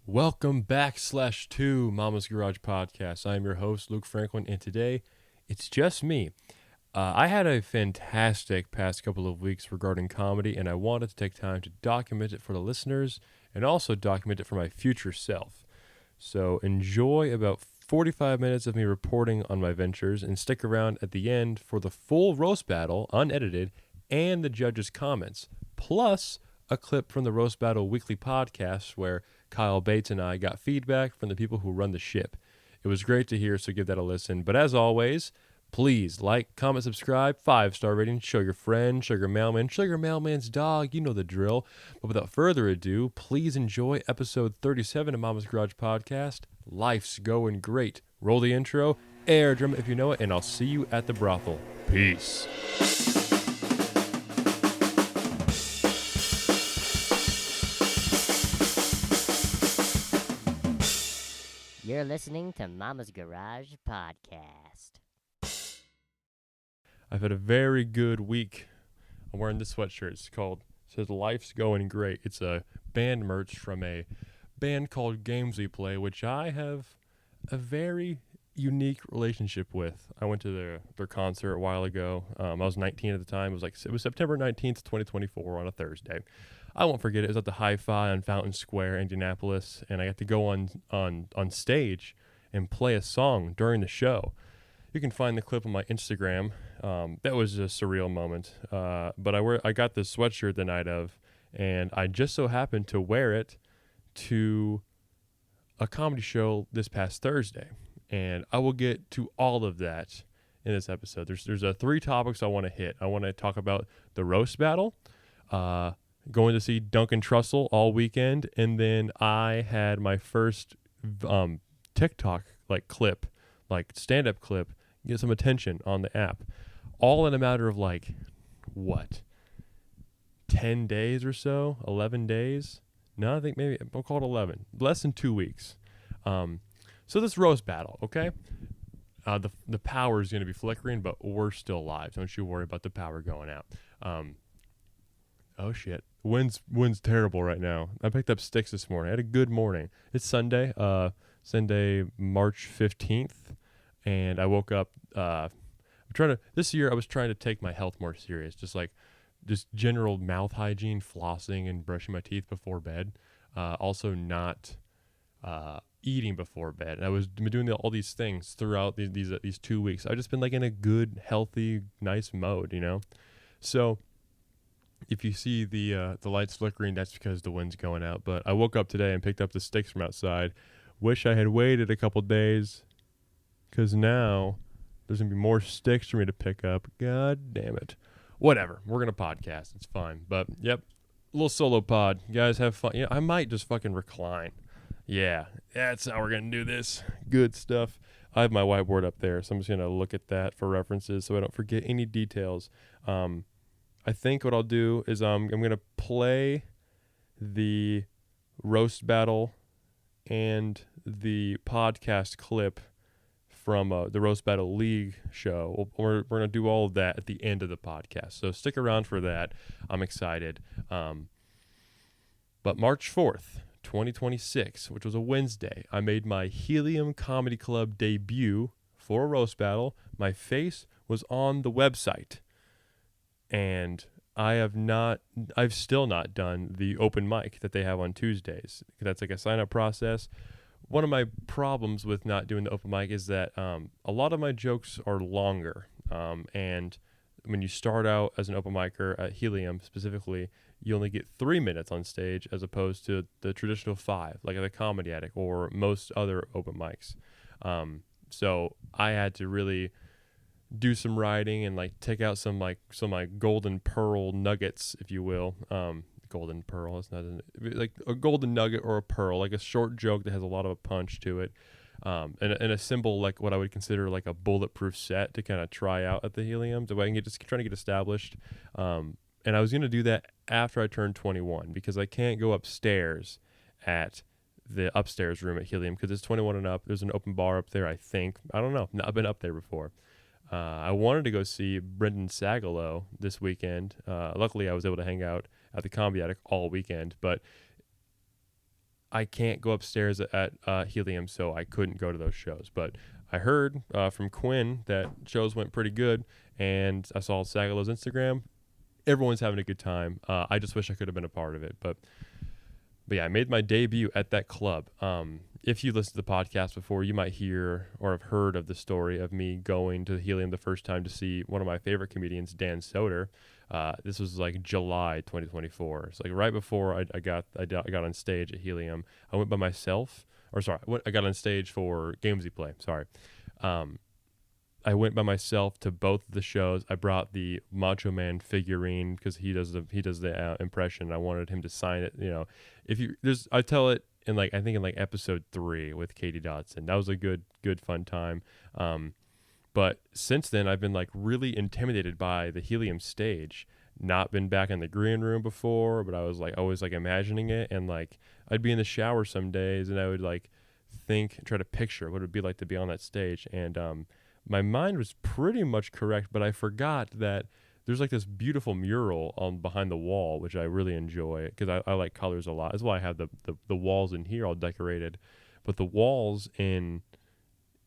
Welcome back /to Mama's Garage Podcast. I'm your host, Luke Franklin, and today it's just me. I had a fantastic past couple of weeks regarding comedy, and I wanted to take time to document it for the listeners and also document it for my future self. So enjoy about 45 minutes of me reporting on my ventures and stick around at the end for the full roast battle, unedited, and the judges' comments, plus a clip from the Roast Battle Weekly podcast where Kile Bates and I got feedback from the people who run the ship. It was great to hear, so give that a listen. But as always, please like, comment, subscribe, 5-star rating, show your friend, show your mailman, show your mailman's dog, you know the drill. But without further ado, please enjoy episode 37 of Mama's Garage Podcast, Life's Going Great. Roll the intro, air drum if you know it, and I'll see you at the brothel. Peace. You're listening to Mama's Garage Podcast. I've had a very good week. I'm wearing this sweatshirt. It says Life's Going Great. It's a band merch from a band called Games We Play, which I have a very unique relationship with. I went to their concert a while ago. I was 19 at the time. It was September 19th, 2024 on a Thursday. I won't forget it. It was at the Hi-Fi on Fountain Square, Indianapolis, and I got to go on stage and play a song during the show. You can find the clip on my Instagram. That was a surreal moment. But I got this sweatshirt the night of, and I just so happened to wear it to a comedy show this past Thursday. And I will get to all of that in this episode. There's 3 topics I want to hit. I want to talk about the roast battle, going to see Duncan Trussell all weekend, and then I had my first TikTok clip, stand-up clip, get some attention on the app, all in a matter of 10 days or so, 11 days. No, I think maybe I'll call it 11, less than 2 weeks. So this roast battle, okay? The power is going to be flickering, but we're still live. Don't you worry about the power going out. Oh shit, wind's terrible right now. I picked up sticks this morning. I had a good morning. It's Sunday, March 15th, and I woke up. This year I was trying to take my health more serious, just general mouth hygiene, flossing, and brushing my teeth before bed. Also not eating before bed. And I was doing all these things throughout these 2 weeks. I've just been in a good, healthy, nice mode, you know. So if you see the lights flickering, that's because the wind's going out. But I woke up today and picked up the sticks from outside. Wish I had waited a couple days, because now there's going to be more sticks for me to pick up. God damn it. Whatever. We're going to podcast. It's fine. But, yep, a little solo pod. You guys have fun. I might just fucking recline. Yeah, that's how we're going to do this. Good stuff. I have my whiteboard up there, so I'm just going to look at that for references so I don't forget any details. I think what I'll do is I'm going to play the roast battle and the podcast clip from the Roast Battle League show. We're going to do all of that at the end of the podcast. So stick around for that. I'm excited. But March 4th, 2026, which was a Wednesday, I made my Helium Comedy Club debut for a roast battle. My face was on the website. And I've still not done the open mic that they have on Tuesdays. That's a sign-up process. One of my problems with not doing the open mic is that a lot of my jokes are longer. And when you start out as an open micer at Helium specifically, you only get 3 minutes on stage as opposed to the traditional 5, like at the Comedy Attic or most other open mics. So I had to really do some writing and take out some golden pearl nuggets, if you will. Golden pearl, it's not a golden nugget or a pearl, a short joke that has a lot of a punch to it, and a symbol what I would consider a bulletproof set to kind of try out at the Helium, so I can trying to get established. And I was gonna do that after I turned 21 because I can't go upstairs at the upstairs room at Helium because it's 21 and up. There's an open bar up there, I think. I don't know. I've been up there before. I wanted to go see Brendan Sagalow this weekend. Luckily, I was able to hang out at the Comedy Attic all weekend, but I can't go upstairs at Helium, so I couldn't go to those shows. But I heard from Quinn that shows went pretty good, and I saw Sagalow's Instagram. Everyone's having a good time. I just wish I could have been a part of it. But yeah, I made my debut at that club. If you listened to the podcast before, you might hear or have heard of the story of me going to the Helium the first time to see one of my favorite comedians, Dan Soder. This was like July 2024. It's like right before I got on stage at Helium. I went by myself, or sorry, I got on stage for Gamesy Play. Sorry. I went by myself to both of the shows. I brought the Macho Man figurine because he does the impression. I wanted him to sign it. You know, I tell it in like I think in like episode 3 with Katie Dodson. That was a good fun time. But since then, I've been like really intimidated by the Helium stage. Not been back in the green room before, but I was like always like imagining it, and like I'd be in the shower some days, and I would like try to picture what it would be like to be on that stage, and my mind was pretty much correct, but I forgot that there's like this beautiful mural on behind the wall, which I really enjoy because I like colors a lot. That's why I have the walls in here all decorated, but the walls in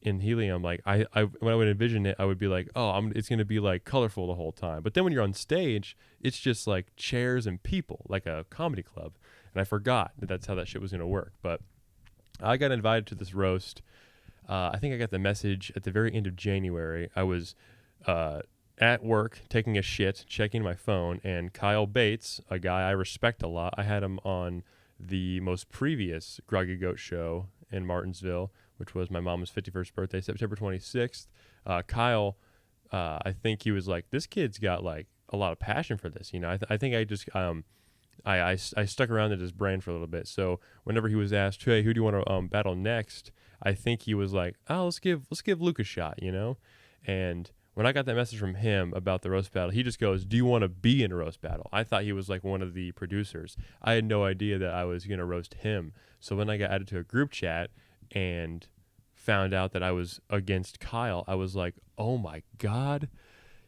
Helium, like I when I would envision it, I would be like, oh, it's gonna be like colorful the whole time. But then when you're on stage, it's just like chairs and people, like a comedy club. And I forgot that that's how that shit was gonna work. But I got invited to this roast. I think I got the message at the very end of January. I was at work taking a shit, checking my phone, and Kile Bates, a guy I respect a lot, I had him on the most previous Groggy Goat show in Martinsville, which was my mom's 51st birthday, September 26th. Kyle, I think he was like, this kid's got like a lot of passion for this. You know, I think I just I stuck around in his brain for a little bit. So whenever he was asked, hey, who do you want to battle next? I think he was like, oh, let's give Luke a shot, you know? And when I got that message from him about the roast battle, he just goes, do you want to be in a roast battle? I thought he was like one of the producers. I had no idea that I was going to roast him. So when I got added to a group chat and found out that I was against Kyle, I was like, oh my God,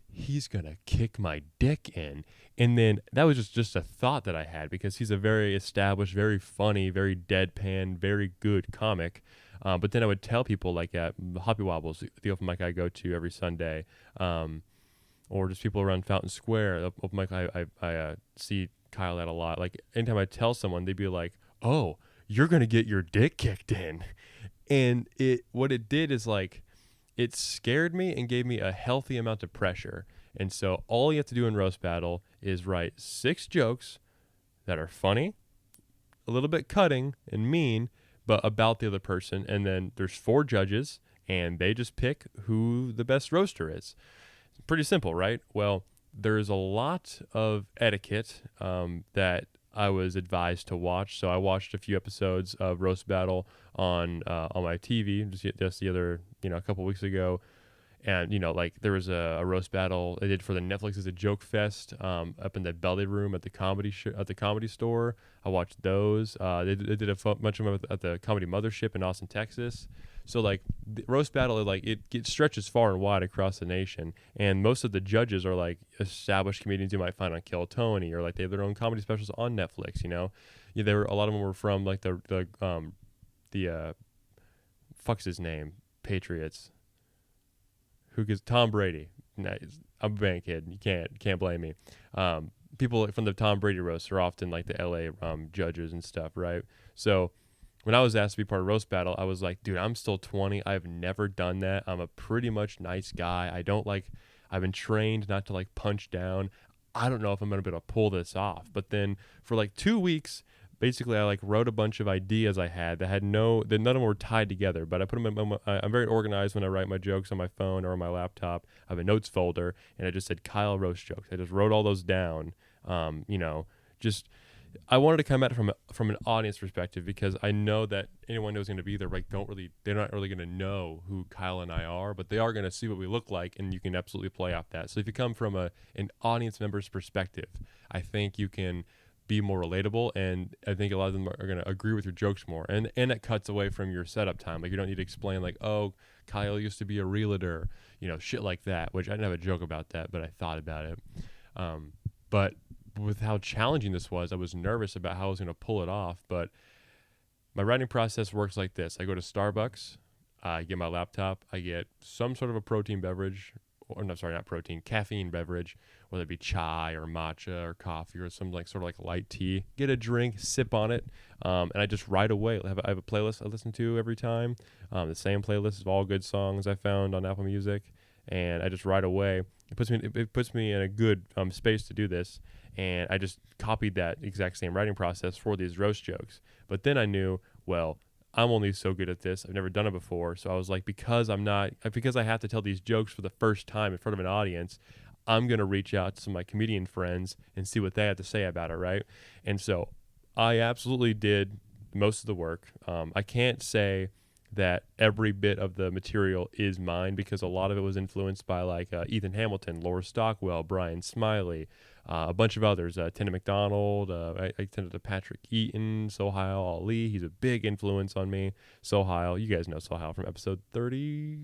he's going to kick my dick in. And then that was just a thought that I had because he's a very established, very funny, very deadpan, very good comic. But then I would tell people like at Hoppy Wobbles, the open mic I go to every Sunday, or just people around Fountain Square, the open mic I see Kyle at a lot. Like anytime I tell someone, they'd be like, oh, you're going to get your dick kicked in. And what it did is like, it scared me and gave me a healthy amount of pressure. And so all you have to do in roast battle is write 6 jokes that are funny, a little bit cutting and mean, but about the other person. And then there's 4 judges, and they just pick who the best roaster is. Pretty simple, right? Well, there's a lot of etiquette that I was advised to watch. So I watched a few episodes of Roast Battle on my TV just the other, a couple weeks ago. And, like there was a roast battle they did for the Netflix as a joke fest up in the belly room at the comedy store. I watched those. They did a bunch of them at the Comedy Mothership in Austin, Texas. So like the roast battle, like it stretches far and wide across the nation. And most of the judges are like established comedians you might find on Kill Tony, or like they have their own comedy specials on Netflix. A lot of them were from like the fuck's his name, Patriots. Who gets Tom Brady? Nice. I'm a band kid. You can't blame me. People from the Tom Brady roast are often like the LA judges and stuff, right? So when I was asked to be part of roast battle, I was like, dude, I'm still 20. I've never done that. I'm a pretty much nice guy. I've been trained not to like punch down. I don't know if I'm gonna be able to pull this off. But then for like 2 weeks, basically I like wrote a bunch of ideas I had that none of them were tied together, but I put them in I'm very organized when I write my jokes on my phone or on my laptop. I have a notes folder, and I just said Kyle roast jokes. I just wrote all those down. Just I wanted to come at it from an audience perspective, because I know that anyone who's going to be there, like, they're not really going to know who Kyle and I are, but they are going to see what we look like, and you can absolutely play off that. So if you come from an audience member's perspective, I think you can be more relatable, and I think a lot of them are going to agree with your jokes more, and it cuts away from your setup time. Like, you don't need to explain like, oh, Kyle used to be a realtor, shit like that, which I didn't have a joke about that, but I thought about it. But with how challenging this was, I was nervous about how I was going to pull it off, but my writing process works like this. I go to Starbucks, I get my laptop, I get some sort of a protein beverage, or no, sorry, not protein, caffeine beverage, whether it be chai or matcha or coffee or some like sort of like light tea. Get a drink, sip on it, and I just write away. I have a playlist I listen to every time. The same playlist of all good songs I found on Apple Music, and I just write away. It puts me in a good space to do this, and I just copied that exact same writing process for these roast jokes. But then I knew, well, I'm only so good at this. I've never done it before. So I was like, because I have to tell these jokes for the first time in front of an audience, I'm going to reach out to some of my comedian friends and see what they have to say about it, right? And so I absolutely did most of the work. I can't say that every bit of the material is mine because a lot of it was influenced by like Ethan Hamilton, Laura Stockwell, Brian Smiley, a bunch of others. Tina McDonald. I attended to Patrick Eaton, Sohail Ali. He's a big influence on me. Sohail, you guys know Sohail from episode 30.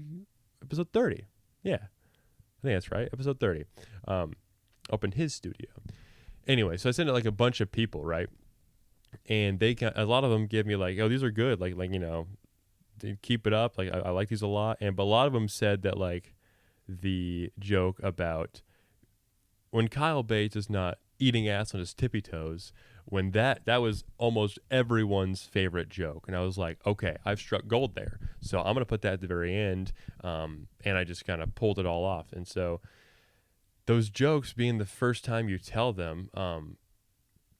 Episode 30. Yeah, I think that's right. Episode 30. Up in his studio. Anyway, so I sent it like a bunch of people, right? And a lot of them give me like, oh, these are good. Like keep it up. Like I like these a lot. But a lot of them said that like the joke about when Kyle Bates is not eating ass on his tippy toes, when that was almost everyone's favorite joke. And I was like, okay, I've struck gold there. So I'm going to put that at the very end. And I just kind of pulled it all off. And so those jokes being the first time you tell them,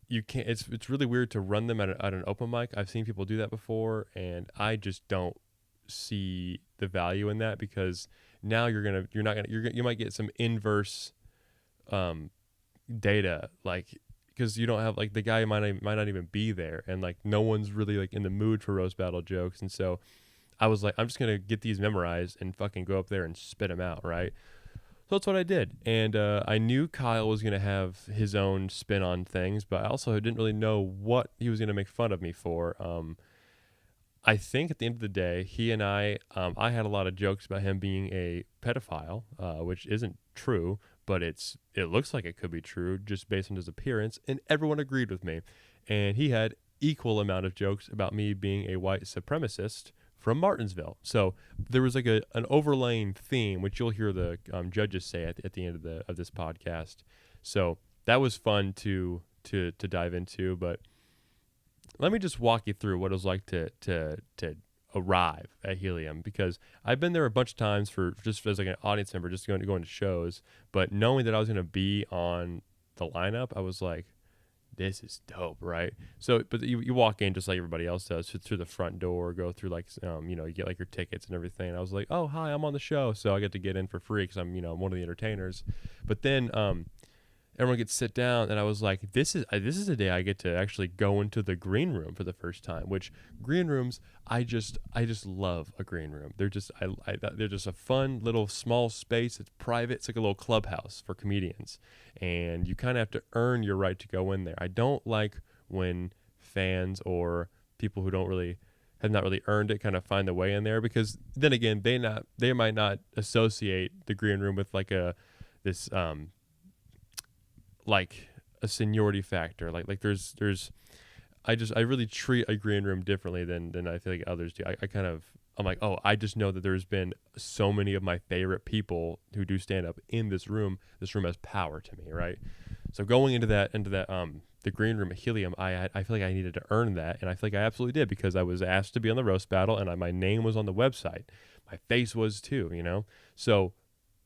you can't, it's really weird to run them at an open mic. I've seen people do that before, and I just don't see the value in that because now you might get some inverse data, like because you don't have like the guy might not even be there, and like no one's really like in the mood for roast battle jokes. And so I was like, I'm just gonna get these memorized and fucking go up there and spit them out, right? So that's what I did, and I knew Kyle was gonna have his own spin on things, but I also didn't really know what he was gonna make fun of me for. I think at the end of the day, he and I had a lot of jokes about him being a pedophile, which isn't true, but it looks like it could be true just based on his appearance, and everyone agreed with me. And he had equal amount of jokes about me being a white supremacist from Martinsville. So there was like an overlaying theme, which you'll hear the judges say at the end of this podcast. So that was fun to dive into, but let me just walk you through what it was like to arrive at Helium, because I've been there a bunch of times for just as like an audience member, just going to shows, but knowing that I was going to be on the lineup, I was like, this is dope, right? So, but you walk in just like everybody else does, through the front door, go through like, you get like your tickets and everything. And I was like, oh, hi, I'm on the show. So I get to get in for free because I'm one of the entertainers. But then, everyone gets to sit down, and I was like, this is the day I get to actually go into the green room for the first time. Which green rooms, I just love a green room. They're just they're just a fun little small space. It's private. It's like a little clubhouse for comedians, and you kind of have to earn your right to go in there. I don't like when fans or people who have not really earned it kind of find their way in there, because then again, they might not associate the green room with like this like a seniority factor. Like there's I really treat a green room differently than I feel like others do. I'm like, oh, I just know that there's been so many of my favorite people who do stand up in this room. This room has power to me, right? So going into that the green room at Helium, I feel like I needed to earn that, and I feel like I absolutely did, because I was asked to be on the roast battle, and my name was on the website. My face was too. So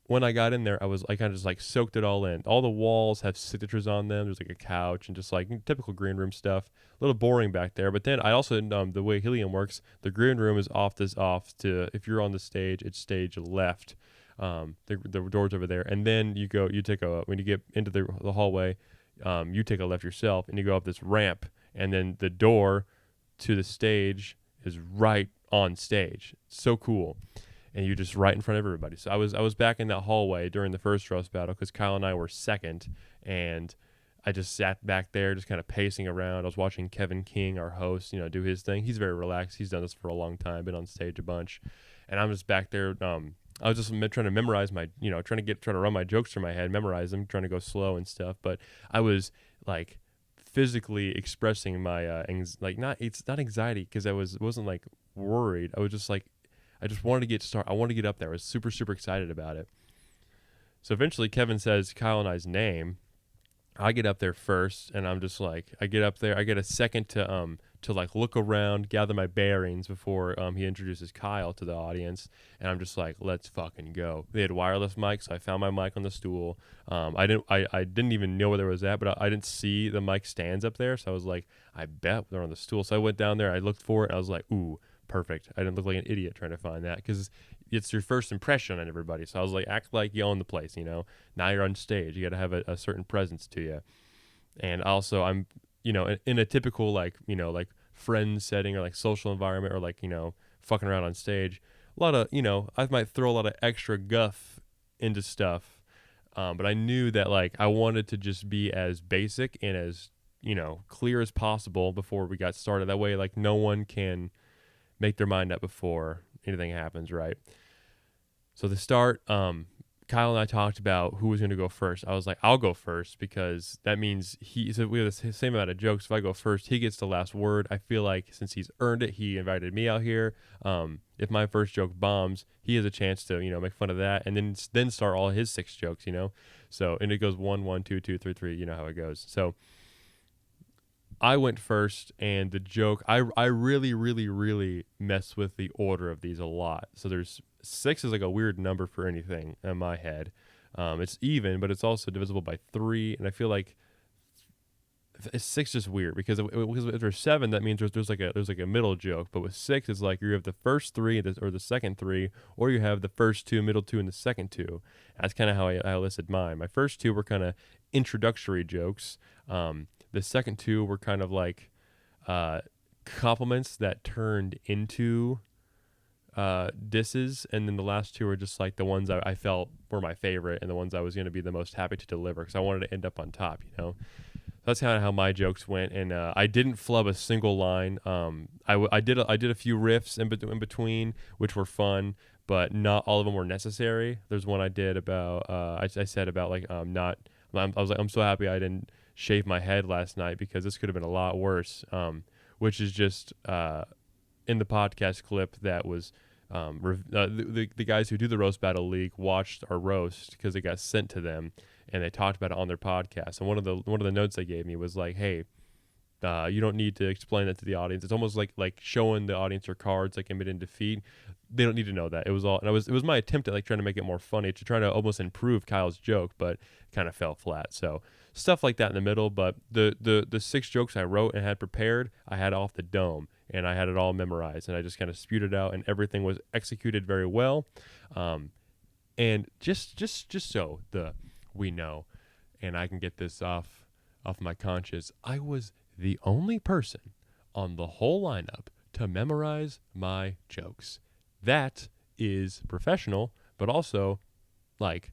when I got in there, I kind of just like soaked it all in. All the walls have signatures on them. There's like a couch and just like typical green room stuff. A little boring back there. But then I also, the way Helium works, the green room is off to, if you're on the stage, it's stage left. The door's over there. And then when you get into the hallway, you take a left yourself, and you go up this ramp. And then the door to the stage is right on stage. It's so cool. And you just right in front of everybody. So I was back in that hallway during the first roast battle, because Kyle and I were second, and I just sat back there just kind of pacing around. I was watching Kevin King, our host, do his thing. He's very relaxed. He's done this for a long time, been on stage a bunch, and I'm just back there. I was just trying to memorize trying to run my jokes through my head, memorize them, trying to go slow and stuff. But I was like physically expressing my it's not anxiety because wasn't like worried. I was just like I just wanted to get started. I wanted to get up there. I was super super excited about it. So eventually Kevin says Kyle and I's name. I get up there first, and I'm just like, I get up there. I get a second to like look around, gather my bearings before he introduces Kyle to the audience, and I'm just like, let's fucking go. They had wireless mics, so I found my mic on the stool. I didn't even know where there was at, but I didn't see the mic stands up there, so I was like, I bet they're on the stool. So I went down there, I looked for it, and I was like, ooh, perfect. I didn't look like an idiot trying to find that because it's your first impression on everybody. So I was like, act like you own the place, you know. Now you're on stage. You got to have a certain presence to you. And also, I'm, in a typical like, like friend setting or like social environment or like, fucking around on stage. A lot of, I might throw a lot of extra guff into stuff. But I knew that like I wanted to just be as basic and as, clear as possible before we got started. That way, like no one can make their mind up before anything happens, right? So the start, Kyle and I talked about who was going to go first. I was like, I'll go first because that means so we have the same amount of jokes. If I go first, he gets the last word. I feel like since he's earned it, he invited me out here. If my first joke bombs, he has a chance to, make fun of that and then start all his 6 jokes, So, and it goes 1, 1, 2, 2, 3, 3, you know how it goes. So I went first, and the joke, I really, really, really mess with the order of these a lot. So there's 6 is like a weird number for anything in my head. It's even, but it's also divisible by 3, and I feel like 6 is weird because if there's 7, that means there's like a middle joke. But with 6, it's like you have the first 3 or the second 3, or you have the first 2, middle 2, and the second 2. That's kind of how I listed mine. My first 2 were kind of introductory jokes. The second 2 were kind of like compliments that turned into disses, and then the last 2 were just like the ones I felt were my favorite and the ones I was going to be the most happy to deliver because I wanted to end up on top, That's kind of how my jokes went, and I didn't flub a single line. I did a few riffs in between, which were fun, but not all of them were necessary. There's one I did about I said about like I was like, I'm so happy I didn't shave my head last night because this could have been a lot worse. Which is just in the podcast clip that was the guys who do the roast battle league watched our roast because it got sent to them and they talked about it on their podcast. And one of the notes they gave me was like, hey, you don't need to explain that to the audience. It's almost like showing the audience your cards, like admit and defeat. They don't need to know that. It was all, and it was my attempt at like trying to make it more funny, to try to almost improve Kyle's joke, but kind of fell flat. So stuff like that in the middle. But the 6 jokes I wrote and had prepared, I had off the dome and I had it all memorized, and I just kind of spewed it out, and everything was executed very well. And just so we know, and I can get this off my conscience, I was the only person on the whole lineup to memorize my jokes. That is professional, but also, like,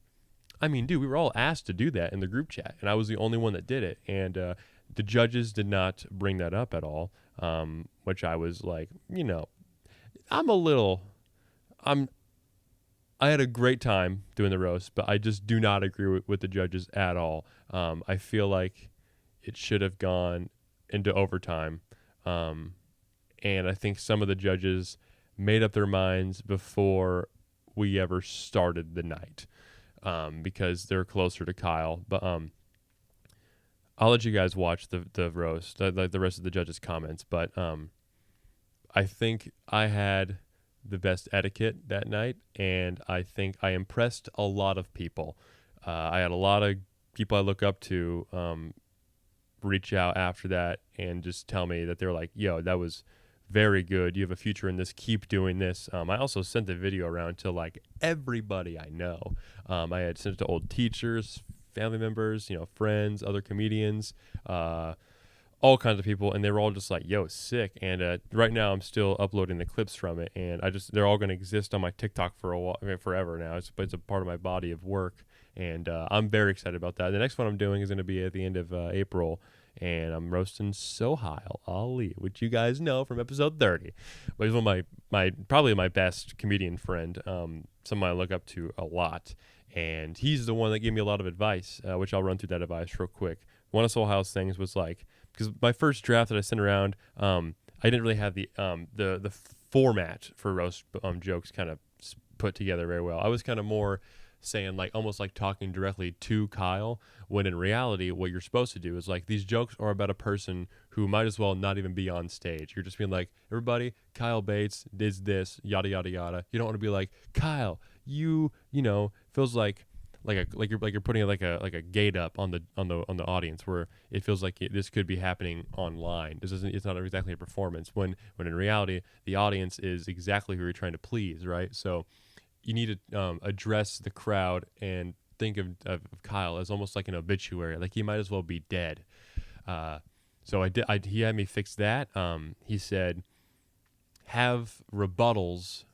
I mean, dude, we were all asked to do that in the group chat, and I was the only one that did it. And the judges did not bring that up at all, which I was like, I had a great time doing the roast, but I just do not agree with the judges at all. I feel like it should have gone into overtime. And I think some of the judges made up their minds before we ever started the night, because they're closer to Kyle. But I'll let you guys watch the roast, the rest of the judges' comments. But I think I had the best etiquette that night, and I think I impressed a lot of people. I had a lot of people I look up to reach out after that and just tell me that they're like, yo, that was very good. You have a future in this. Keep doing this. I also sent the video around to like everybody I know. I had sent it to old teachers, family members, friends, other comedians, all kinds of people, and they were all just like, yo, sick. And right now I'm still uploading the clips from it, and they're all going to exist on my TikTok for a while, forever now. It's a part of my body of work, and I'm very excited about that. The next one I'm doing is going to be at the end of April, and I'm roasting Sohail Ali, which you guys know from episode 30. But he's one of my probably my best comedian friend, someone I look up to a lot, and he's the one that gave me a lot of advice, which I'll run through that advice real quick. One of Sohail's things was like, because my first draft that I sent around, I didn't really have the format for roast jokes kind of put together very well. I was kind of more saying like almost like talking directly to Kyle, when in reality what you're supposed to do is like these jokes are about a person who might as well not even be on stage. You're just being like, everybody, Kyle Bates did this, yada yada yada. You don't want to be like, Kyle, you know, feels like you're putting like a gate up on the audience, where it feels like this could be happening online. It's not exactly a performance, when in reality the audience is exactly who you're trying to please, right? So you need to address the crowd and think of Kyle as almost like an obituary, like he might as well be dead. So he had me fix that. He said have rebuttals,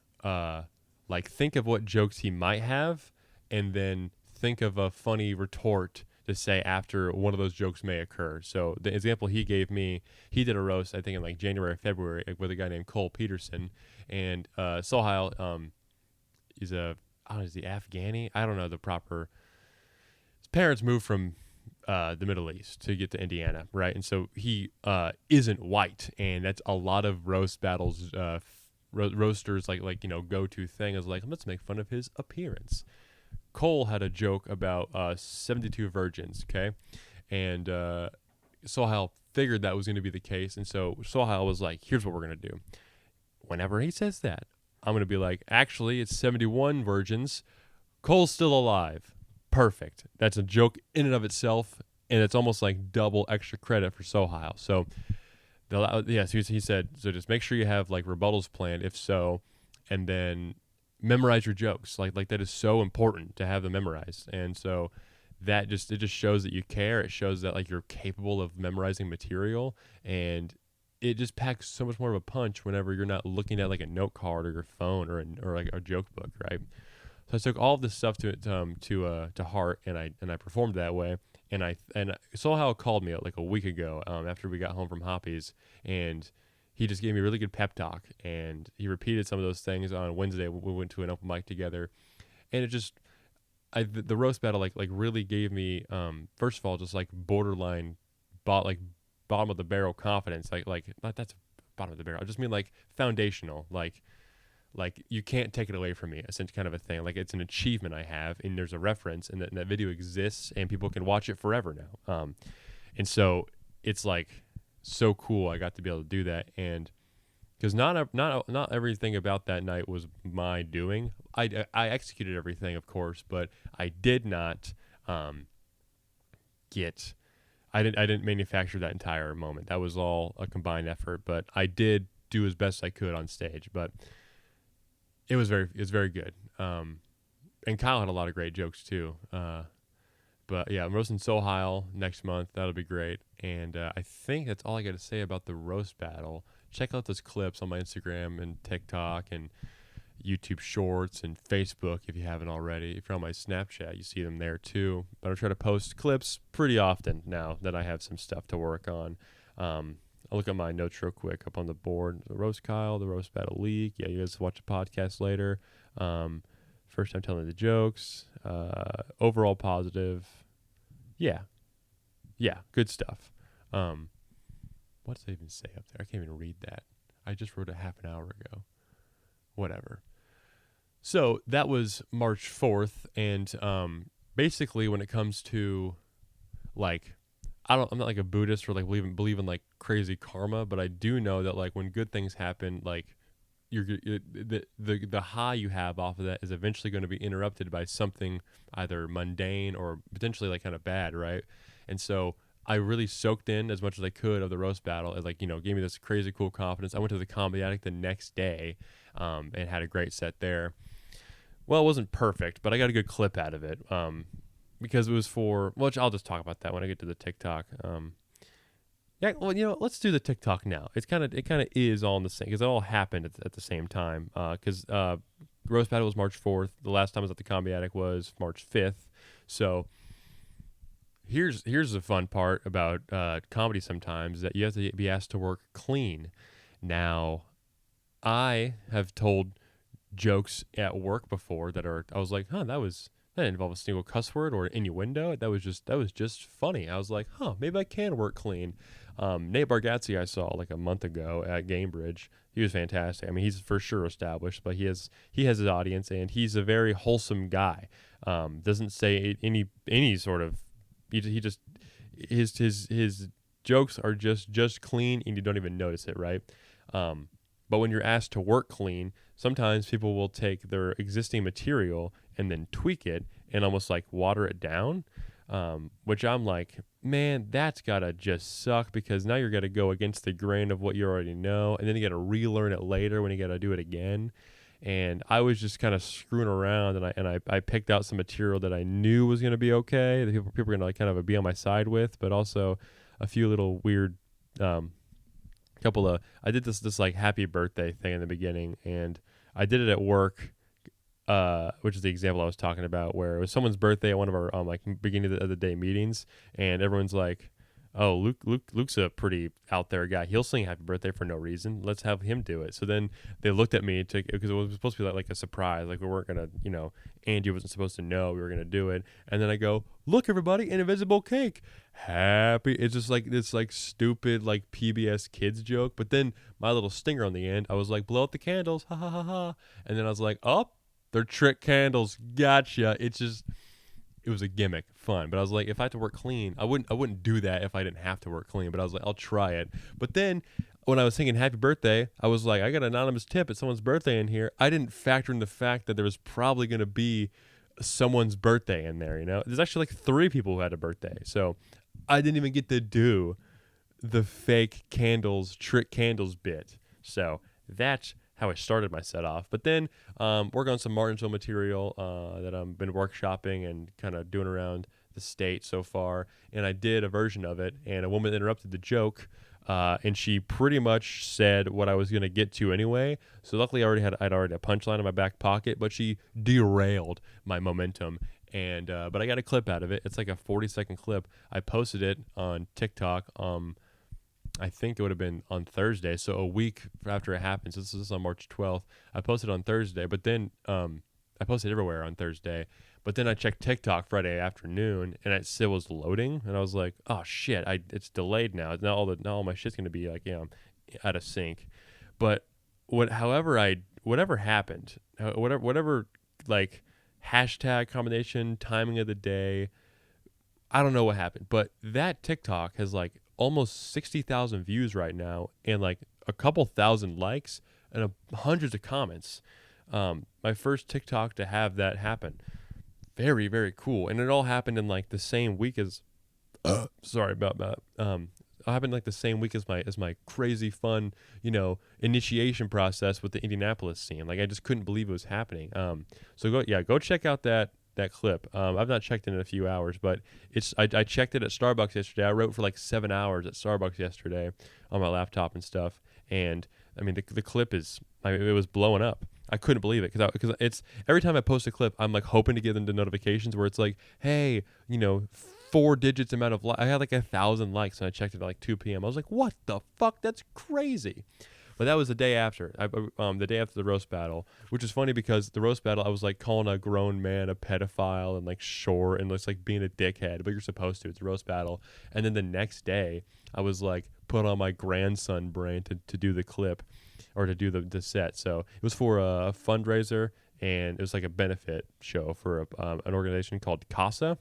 like think of what jokes he might have, and then think of a funny retort to say after one of those jokes may occur. So the example he gave me, he did a roast I think in like January or February with a guy named Cole Peterson, and Sohail is is he Afghani? I don't know the proper. His parents moved from the Middle East to get to Indiana, right? And so he isn't white, and that's a lot of roast battles. Roasters like go to thing is like, let's make fun of his appearance. Cole had a joke about 72 virgins, okay, and Sohail figured that was going to be the case, and so Sohail was like, here's what we're gonna do. Whenever he says that, I'm going to be like, actually, it's 71 virgins. Cole's still alive. Perfect. That's a joke in and of itself, and it's almost like double extra credit for Sohail. So, he said, so just make sure you have like rebuttals planned, if so, and then memorize your jokes. Like that is so important to have them memorized. And so it just shows that you care. It shows that like you're capable of memorizing material, and it just packs so much more of a punch whenever you're not looking at like a note card or your phone or like a joke book, right? So I took all of this stuff to heart, and I performed that way. And Sohail called me like a week ago after we got home from Hoppies, and he just gave me a really good pep talk, and he repeated some of those things on Wednesday. We went to an open mic together, and it just the roast battle like really gave me first of all just like borderline bottom of the barrel confidence, like not that's bottom of the barrel. I just mean like foundational, like you can't take it away from me, essentially kind of a thing. Like it's an achievement I have, and there's a reference, and that video exists, and people can watch it forever now. And so it's like so cool I got to be able to do that, and because not everything about that night was my doing. I executed everything, of course, but I did not get. I didn't manufacture that entire moment. That was all a combined effort, but I did do as best I could on stage. But it was very good. And Kyle had a lot of great jokes too. But yeah, I'm roasting Sohail next month. That'll be great. And I think that's all I got to say about the roast battle. Check out those clips on my Instagram and TikTok and YouTube Shorts and Facebook if you haven't already. If you're on my Snapchat, you see them there too. But I try to post clips pretty often now that I have some stuff to work on. I'll look at my notes real quick up on the board. The roast Kyle, the roast battle leak. Yeah, you guys watch the podcast later. First time telling the jokes. Overall positive. Yeah, good stuff. What does it even say up there? I can't even read that. I just wrote it half an hour ago. Whatever. So that was March 4th, and basically when it comes to like, I'm not like a Buddhist or like believe in like crazy karma, but I do know that like when good things happen, like the high you have off of that is eventually going to be interrupted by something either mundane or potentially like kind of bad, right? And so I really soaked in as much as I could of the roast battle. It like gave me this crazy cool confidence. I went to the Comedy Attic the next day, and had a great set there. Well, it wasn't perfect, but I got a good clip out of it. Because it was which I'll just talk about that when I get to the TikTok. Yeah, well, let's do the TikTok now. It kind of is all in the same, because it all happened at the same time. Because roast battle was March 4th. The last time I was at the Comedy Attic was March 5th. So here's the fun part about comedy sometimes, that you have to be asked to work clean. Now, I have told jokes at work before I was like, that didn't involve a single cuss word or innuendo. That was just funny. I was like, maybe I can work clean. Nate Bargatze I saw like a month ago at Gamebridge. He was fantastic. I mean, he's for sure established, but he has his audience, and he's a very wholesome guy. Doesn't say any sort of he just his jokes are just clean, and you don't even notice it, right? But when you're asked to work clean, sometimes people will take their existing material and then tweak it and almost like water it down, which I'm like, man, that's gotta just suck, because now you're gonna go against the grain of what you already know, and then you gotta relearn it later when you gotta do it again. And I was just kind of screwing around, and I picked out some material that I knew was gonna be okay, that people were gonna like kind of be on my side with, but also a few little weird couple of I did this like happy birthday thing in the beginning, and I did it at work, which is the example I was talking about, where it was someone's birthday at one of our like beginning of the day meetings, and everyone's like, "Oh, Luke's a pretty out there guy. He'll sing happy birthday for no reason. Let's have him do it." So then they looked at me because it was supposed to be like a surprise, like we weren't gonna, Andy wasn't supposed to know we were gonna do it. And then I go, "Look, everybody, an invisible cake, happy." It's just like this like stupid like PBS kids joke. But then my little stinger on the end, I was like, "Blow out the candles, ha ha ha ha," and then I was like, "Oh, they're trick candles, gotcha." It was a gimmick, fun. But I was like, if I had to work clean, I wouldn't do that if I didn't have to work clean. But I was like, I'll try it. But then when I was singing happy birthday, I was like, I got an anonymous tip at someone's birthday in here. I didn't factor in the fact that there was probably going to be someone's birthday in there. There's actually like 3 people who had a birthday. So I didn't even get to do the fake candles, trick candles bit. So that's how I started my set off. But then work on some Martinsville material that I've been workshopping and kind of doing around the state so far. And I did a version of it, and a woman interrupted the joke, and she pretty much said what I was going to get to anyway. So luckily I'd already a punchline in my back pocket, but she derailed my momentum. And but I got a clip out of it. It's like a 40-second clip. I posted it on TikTok. I think it would have been on Thursday, so a week after it happened. So this is on March 12th. I posted on Thursday, but then I posted everywhere on Thursday. But then I checked TikTok Friday afternoon, and it still was loading, and I was like, "Oh shit! It's delayed now. Now all my shit's gonna be like out of sync." But whatever happened, whatever like hashtag combination, timing of the day, I don't know what happened, but that TikTok has like almost 60,000 views right now, and like a couple thousand likes, and hundreds of comments. My first TikTok to have that happen. Very, very cool. And it all happened in like the same week as sorry about that. It happened like the same week as my crazy fun, initiation process with the Indianapolis scene. Like I just couldn't believe it was happening. So go check out that clip. I've not checked it in a few hours, but I checked it at Starbucks yesterday. I wrote for like 7 hours at Starbucks yesterday on my laptop and stuff. And I mean, the clip it was blowing up. I couldn't believe it because it's every time I post a clip, I'm like hoping to get them the notifications where it's like, hey, 4 digits amount of I had like 1,000 likes, and I checked it at like 2 p.m. I was like, what the fuck? That's crazy. But that was the day after. The day after the roast battle, which is funny because the roast battle, I was like calling a grown man a pedophile and like short and just like being a dickhead, but you're supposed to. It's a roast battle. And then the next day, I was like put on my grandson brain to do the clip or to do the set. So it was for a fundraiser, and it was like a benefit show for an organization called CASA.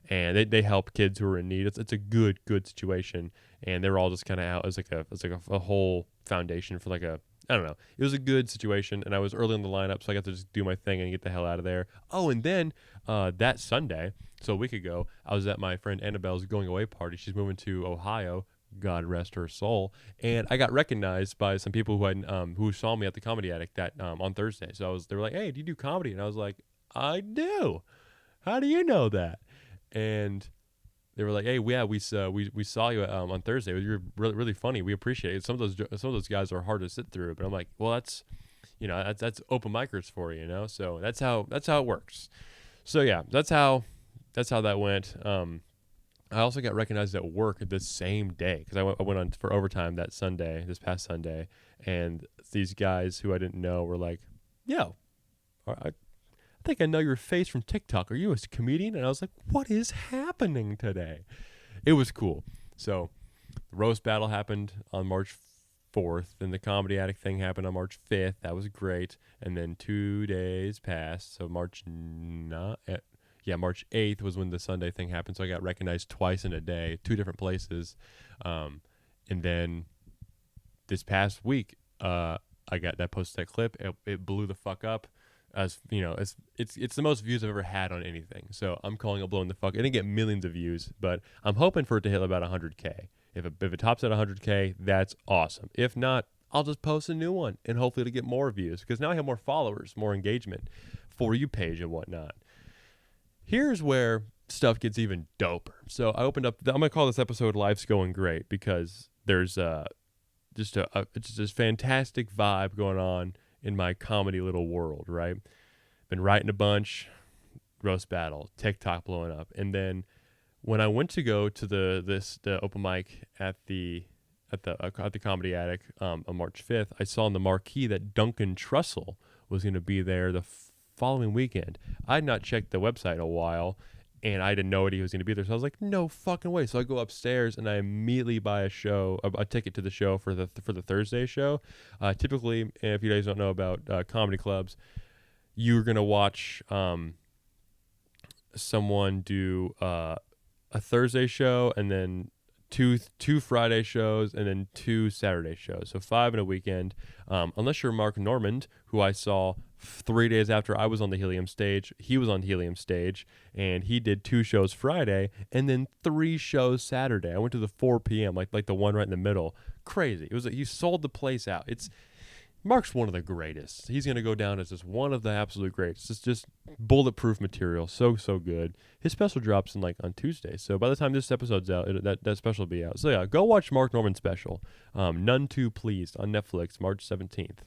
And they help kids who are in need. It's a good situation, and they were all just kind of out as like a whole foundation for like a I don't know. It was a good situation, and I was early in the lineup, so I got to just do my thing and get the hell out of there. Oh, and then that Sunday, so a week ago, I was at my friend Annabelle's going away party. She's moving to Ohio. God rest her soul. And I got recognized by some people who saw me at the Comedy Attic that on Thursday. So they were like, "Hey, do you do comedy?" And I was like, "I do. How do you know that?" And they were like, "Hey, yeah, we saw you on Thursday. You're really really funny. We appreciate it. Some of those guys are hard to sit through." But I'm like, "Well, that's that's open micers for you, So that's how it works." So yeah, that's how that went. I also got recognized at work the same day because I went on for overtime this past Sunday, and these guys who I didn't know were like, "Yo, I think I know your face from TikTok. Are you a comedian?" And I was like, "What is happening today?" It was cool. So The roast battle happened on March 4th, and the Comedy Addict thing happened on March 5th. That was great. And then 2 days passed, so March 8th was when the Sunday thing happened. So I got recognized twice in a day, 2 different places. And then this past week, I got that posted that clip. It blew the fuck up. As you know, it's the most views I've ever had on anything. So I'm calling it blowing the fuck. It didn't get millions of views, but I'm hoping for it to hit about 100K. If it tops at 100K, that's awesome. If not, I'll just post a new one and hopefully it'll get more views because now I have more followers, more engagement, For You page and whatnot. Here's where stuff gets even doper. So I opened up. I'm gonna call this episode "Life's Going Great" because there's just this fantastic vibe going on in my comedy little world. Right, been writing a bunch, roast battle, TikTok blowing up, and then when I went to go to the open mic at the Comedy Attic on March 5th, I saw on the marquee that Duncan Trussell was going to be there the following weekend. I had not checked the website in a while, and I didn't know he was going to be there. So I was like, no fucking way. So I go upstairs and I immediately buy a ticket to the show for the Thursday show. Typically, if you guys don't know about comedy clubs, you're going to watch someone do a Thursday show and then two Friday shows and then 2 Saturday shows. So 5 in a weekend. Unless you're Mark Normand, who I saw 3 days after I was on the Helium stage. He was on Helium stage and he did 2 shows Friday and then 3 shows Saturday. I went to the 4 p.m. like the one right in the middle. Crazy. He sold the place out. Mark's one of the greatest. He's going to go down as just one of the absolute greats. It's just bulletproof material. So good. His special drops on Tuesday. So by the time this episode's out, that special will be out. So yeah, go watch Mark Norman's special. None Too Pleased on Netflix, March 17th.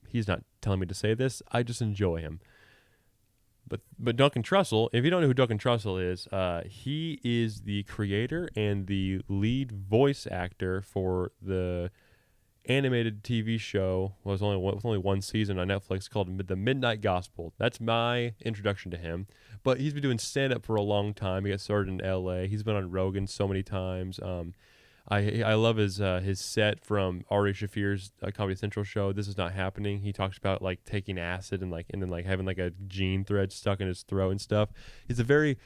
He's not telling me to say this. I just enjoy him. But Duncan Trussell, if you don't know who Duncan Trussell is, he is the creator and the lead voice actor for the animated TV show was only one season on Netflix called The Midnight Gospel. That's my introduction to him. But he's been doing stand-up for a long time. He got started in L.A. He's been on Rogan so many times. I love his set from Ari Shaffir's Comedy Central show. This Is Not Happening. He talks about taking acid and then having a gene thread stuck in his throat and stuff. He's a very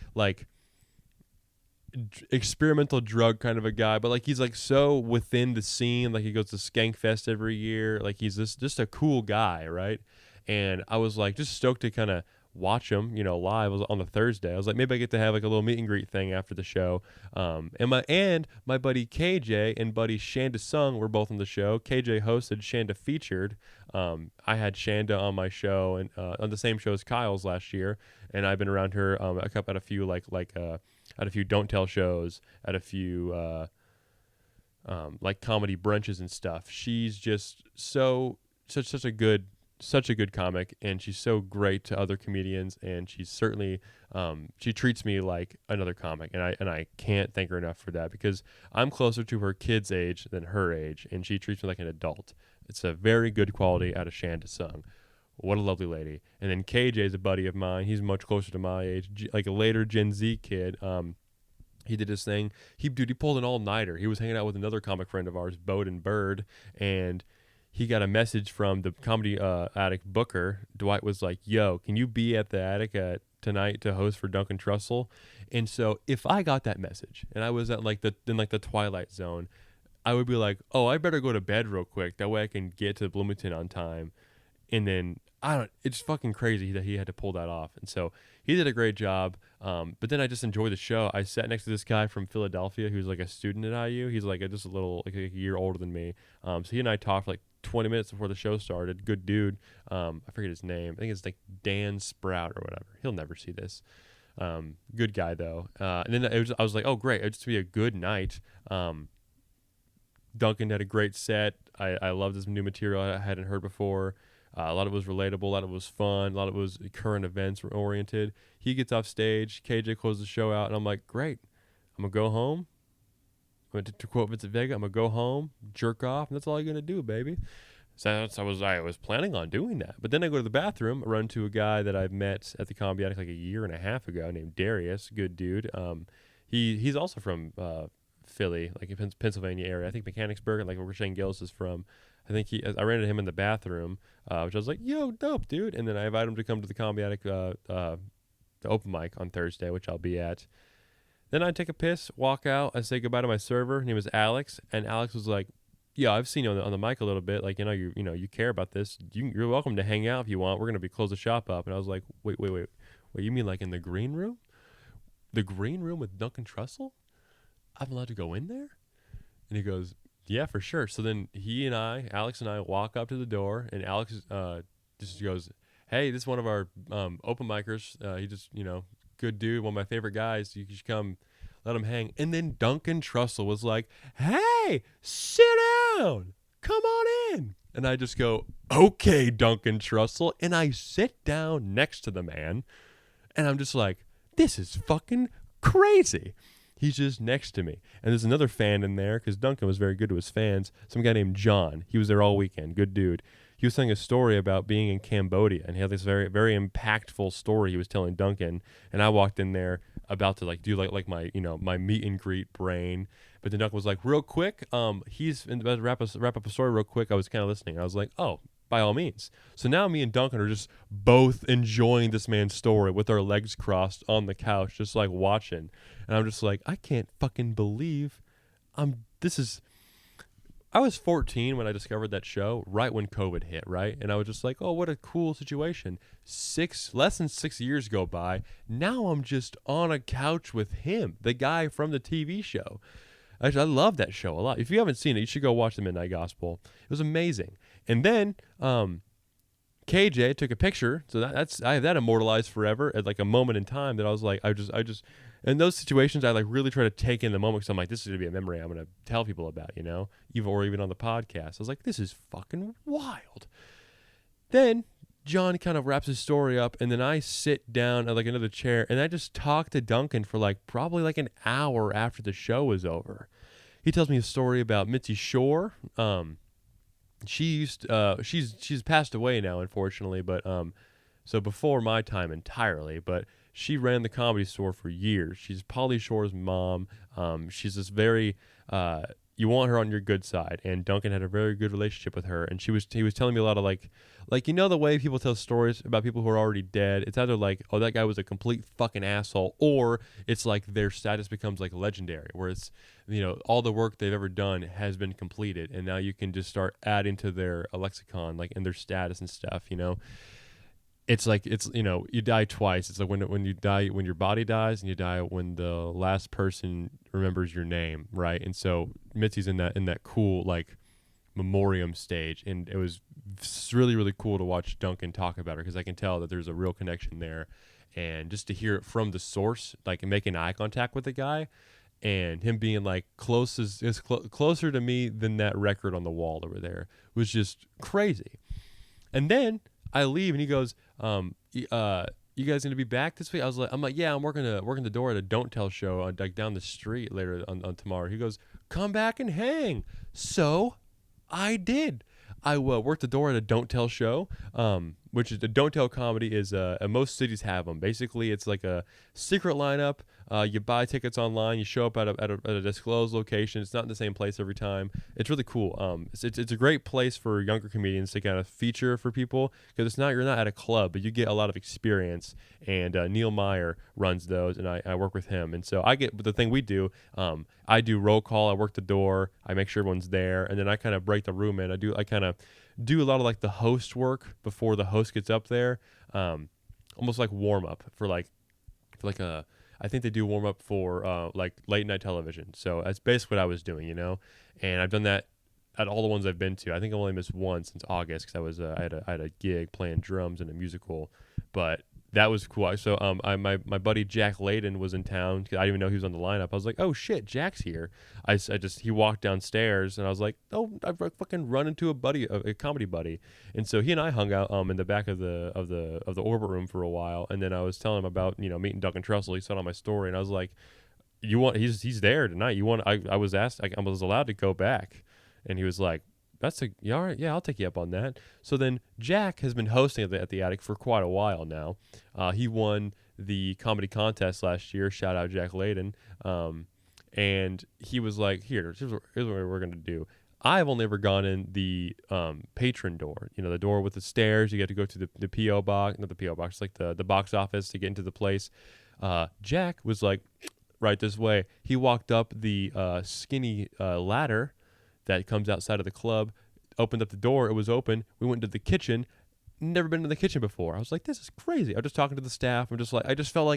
experimental drug kind of a guy, but he's so within the scene. He goes to Skankfest every year. He's just a cool guy, right? And I was just stoked to kind of watch him, live on the Thursday. I was maybe I get to have a little meet and greet thing after the show. And my buddy KJ and buddy Shanda Sung were both on the show. KJ hosted, Shanda featured. I had Shanda on my show and on the same show as Kyle's last year, and I've been around her at a few at a few Don't Tell shows, at a few comedy brunches and stuff. She's just such a good comic, and she's so great to other comedians, and she's certainly she treats me like another comic, and I can't thank her enough for that, because I'm closer to her kid's age than her age, and she treats me like an adult. It's a very good quality out of Shanda Sung. What a lovely lady. And then KJ is a buddy of mine. He's much closer to my age, a later Gen Z kid. He did his thing. He pulled an all-nighter. He was hanging out with another comic friend of ours, Bowden Bird, and he got a message from the Comedy Attic booker. Dwight was like, yo, can you be at the Attic tonight to host for Duncan Trussell? And so if I got that message and I was at the Twilight Zone, I would be like, oh, I better go to bed real quick. That way I can get to Bloomington on time. And then it's fucking crazy that he had to pull that off. And so he did a great job. But then I just enjoyed the show. I sat next to this guy from Philadelphia who's a student at IU. He's just a little, a year older than me. So he and I talked for 20 minutes before the show started. Good dude. I forget his name. I think it's Dan Sprout or whatever. He'll never see this. Good guy though. And then I was like, oh great, it'd just be a good night. Duncan had a great set. I loved his new material I hadn't heard before. A lot of it was relatable, a lot of it was fun, a lot of it was current events oriented. He gets off stage, KJ closes the show out, and I'm like, great, I'm going to go home. To quote Vincent Vega, I'm going to go home, jerk off, and that's all I'm going to do, baby. So I was planning on doing that. But then I go to the bathroom, run to a guy that I've met at the Comedy Attic a year and a half ago named Darius, good dude. He's also from Philly, like in Pennsylvania area. I think Mechanicsburg, like where Shane Gillis is from. I ran into him in the bathroom, which I was like, yo, dope, dude. And then I invited him to come to the Comedy Attic, the open mic on Thursday, which I'll be at. Then I take a piss, walk out, I say goodbye to my server. His name was Alex, and Alex was like, "Yeah, I've seen you on the mic a little bit. Like, you care about this. You're welcome to hang out if you want. We're gonna be close the shop up." And I was like, "Wait. You mean like in the green room? The green room with Duncan Trussell? I'm allowed to go in there?" And he goes, "Yeah, for sure." So then Alex and I, walk up to the door, and Alex just goes, "Hey, this is one of our open micers. He just, good dude, one of my favorite guys. You should come, let him hang." And then Duncan Trussell was like, "Hey, sit down. Come on in." And I just go, "Okay, Duncan Trussell." And I sit down next to the man, and I'm just like, this is fucking crazy. He's just next to me. And there's another fan in there because Duncan was very good to his fans. Some guy named John. He was there all weekend. Good dude. He was telling a story about being in Cambodia, and he had this very, very impactful story he was telling Duncan. And I walked in there about to do my my meet and greet brain. But then Duncan was like, "Real quick, he's about to wrap up a story real quick." I was kind of listening. I was like, "Oh, by all means." So now me and Duncan are just both enjoying this man's story with our legs crossed on the couch, just like watching. And I'm just like, I can't fucking believe I was 14 when I discovered that show, right when COVID hit, right? And I was just like, oh, what a cool situation. Less than 6 years go by. Now I'm just on a couch with him, the guy from the TV show. Actually, I love that show a lot. If you haven't seen it, you should go watch The Midnight Gospel. It was amazing. And then KJ took a picture, so I have that immortalized forever at like a moment in time that I was like, I just in those situations I like really try to take in the moment because I'm like, this is gonna be a memory I'm gonna tell people about, even on the podcast. I was like, this is fucking wild. Then John kind of wraps his story up, and then I sit down at like another chair, and I just talk to Duncan for like probably like an hour after the show was over. He tells me a story about Mitzi Shore. She's passed away now, unfortunately, but so before my time entirely, but she ran the Comedy Store for years. She's Pauly Shore's mom. She's this very you want her on your good side, and Duncan had a very good relationship with her, and he was telling me a lot of like the way people tell stories about people who are already dead. It's either like, oh, that guy was a complete fucking asshole, or it's like their status becomes like legendary, where it's all the work they've ever done has been completed, and now you can just start adding to their lexicon, like in their status and stuff. It's like you die twice. It's like when you die, when your body dies, and you die when the last person remembers your name, right? And so Mitzi's in that cool like memoriam stage, and it was really, really cool to watch Duncan talk about her because I can tell that there's a real connection there, and just to hear it from the source, like making eye contact with the guy, and him being like closer to me than that record on the wall over there was just crazy. And then I leave, and he goes, you guys gonna be back this week?" I'm like, "Yeah, I'm working the door at a Don't Tell show like down the street later on tomorrow." He goes, "Come back and hang." So I did. I worked the door at a Don't Tell show, which is a Don't Tell comedy is most cities have them. Basically, it's like a secret lineup. You buy tickets online. You show up at a disclosed location. It's not in the same place every time. It's really cool. It's a great place for younger comedians to kind of feature for people because you're not at a club, but you get a lot of experience. And Neil Meyer runs those, and I work with him. And so I get the thing we do. I do roll call. I work the door. I make sure everyone's there, and then I kind of break the room in. I kind of do a lot of like the host work before the host gets up there. Almost like warm up for a. I think they do warm up for like late night television. So that's basically what I was doing, and I've done that at all the ones I've been to. I think I've only missed one since August because I had a gig playing drums in a musical, but that was cool. So my buddy Jack Layden was in town. I didn't even know he was on the lineup. I was like, oh shit, Jack's here. He walked downstairs, and I was like, oh, I've fucking run into a comedy buddy. And so he and I hung out in the back of the orbit room for a while, and then I was telling him about meeting Duncan Trussell. He saw it on my story, and I was like, he's there tonight. I was asked, I was allowed to go back, and he was like, yeah, all right, yeah, I'll take you up on that. So then Jack has been hosting at the Attic for quite a while now. He won the comedy contest last year. Shout out Jack Layden. And he was like, here's what we're going to do. I've only ever gone in the patron door, the door with the stairs. You get to go to the P.O. box, not the P.O. box, like the box office to get into the place. Jack was like, right this way. He walked up the skinny ladder that comes outside of the club, opened up the door. It was open. We went into the kitchen. Never been in the kitchen before. I was like, this is crazy. I was just talking to the staff. I'm just like, I just felt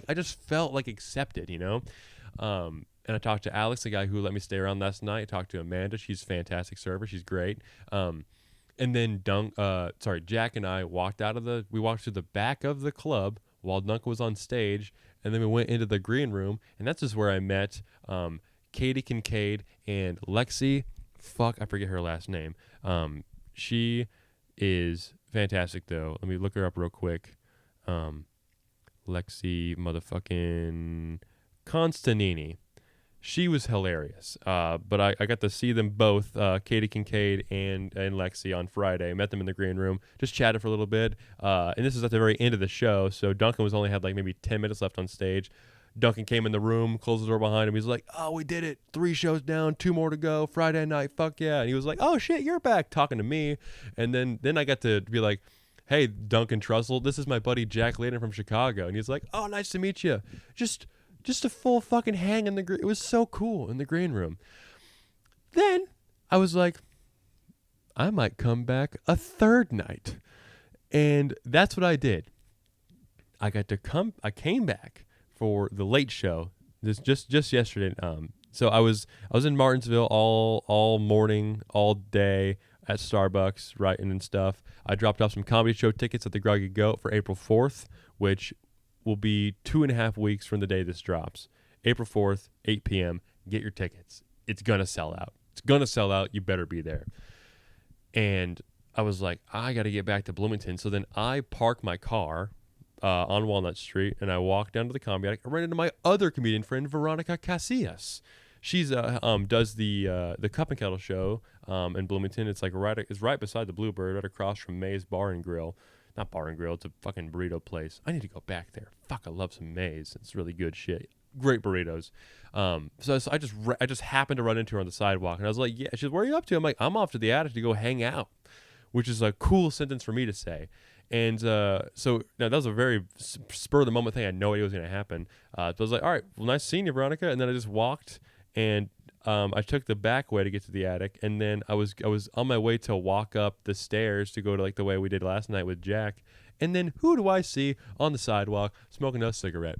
like accepted, and I talked to Alex, the guy who let me stay around last night. I talked to Amanda. She's a fantastic server. She's great. And then Jack and I walked through the back of the club while Duncan was on stage. And then we went into the green room. And that's just where I met Katie Kincaid and Lexi. Fuck, I forget her last name. She is fantastic, though. Let me look her up real quick. Lexi motherfucking Constantini. She was hilarious. But I got to see them both, Katie Kincaid and Lexi, on Friday. Met them in the green room. Just chatted for a little bit. And this is at the very end of the show, so Duncan was only had like maybe 10 minutes left on stage. Duncan came in the room, closed the door behind him. He's like, oh, we did it. 3 shows down, 2 more to go. Friday night, fuck yeah. And he was like, oh, shit, you're back, talking to me. And then I got to be like, hey, Duncan Trussell, this is my buddy Jack Layden from Chicago. And he's like, oh, nice to meet you. Just a full fucking hang in the green. It was so cool in the green room. Then I was like, I might come back a third night. And that's what I did. I came back for the late show. This just yesterday. So I was in Martinsville all morning, all day at Starbucks, writing and stuff. I dropped off some comedy show tickets at the Groggy Goat for April 4th, which will be 2.5 weeks from the day this drops. April 4th, 8 p.m. Get your tickets. It's going to sell out. It's going to sell out. You better be there. And I was like, I got to get back to Bloomington. So then I park my car on Walnut Street, and I walk down to the Comedy Attic. I ran into my other comedian friend, Veronica Casillas. She's does the Cup and Kettle show in Bloomington. It's like right beside the Bluebird, right across from May's Bar and Grill. Not bar and grill. It's a fucking burrito place. I need to go back there. Fuck, I love some Maze. It's really good shit. Great burritos. So I just happened to run into her on the sidewalk, and I was like, yeah. She's, where are you up to? I'm like, I'm off to the attic to go hang out, which is a cool sentence for me to say. And so now that was a very spur of the moment thing. I had no idea what was going to happen. So I was like, all right, well, nice seeing you, Veronica. And then I just walked, and I took the back way to get to the attic, and then I was on my way to walk up the stairs to go to like the way we did last night with Jack, and then who do I see on the sidewalk smoking a cigarette?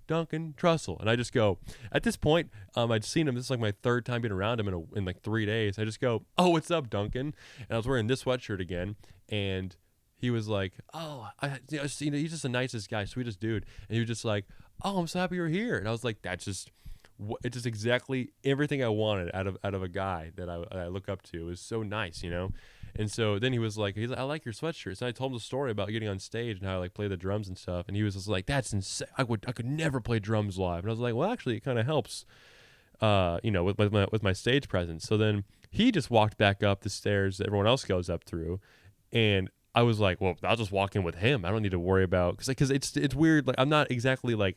Duncan Trussell. And I just go, at this point, I'd seen him. This is like my third time being around him in like 3 days. I just go, oh, what's up, Duncan? And I was wearing this sweatshirt again, and he was like, oh, he's just the nicest guy, sweetest dude. And he was just like, oh, I'm so happy you're here. And I was like, it's just exactly everything I wanted out of a guy that I look up to. It was so nice, And so then he was like, I like your sweatshirt. So I told him the story about getting on stage and how I like play the drums and stuff. And he was just like, that's insane. I could never play drums live. And I was like, well, actually, it kind of helps, with my stage presence. So then he just walked back up the stairs that everyone else goes up through, and I was like, well, I'll just walk in with him. I don't need to worry about because it's weird. Like, I'm not exactly like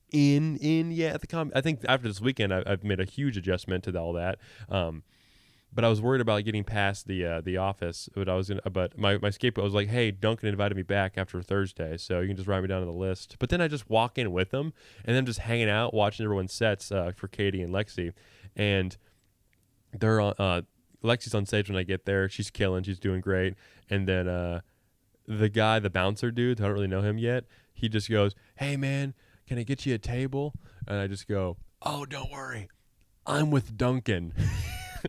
in yet at the I think after this weekend I've made a huge adjustment to all that. But I was worried about getting past the office. But my scapegoat was like, hey, Duncan invited me back after Thursday, so you can just write me down on the list. But then I just walk in with them, and then just hanging out, watching everyone's sets for Katie and Lexi, and they're on. Lexi's on stage when I get there. She's killing. She's doing great. And then the bouncer dude, I don't really know him yet. He just goes, hey man, can I get you a table? And I just go, oh, don't worry, I'm with Duncan.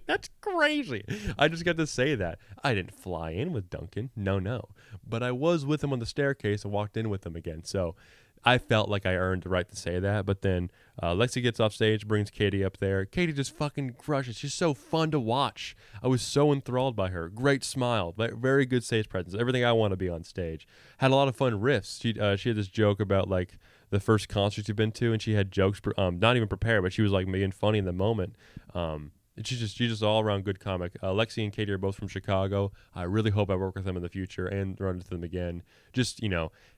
That's crazy. I just got to say that. I didn't fly in with Duncan. No. But I was with him on the staircase and walked in with him again. So I felt like I earned the right to say that. But then Lexi gets off stage, brings Katie up there. Katie just fucking crushes. She's so fun to watch. I was so enthralled by her. Great smile. Very good stage presence. Everything I want to be on stage. Had a lot of fun riffs. She had this joke about like the first concert you've been to, and she had jokes, not even prepared, but she was like being funny in the moment. She's just all around good comic. Lexi and Katie are both from Chicago. I really hope I work with them in the future and run into them again. Just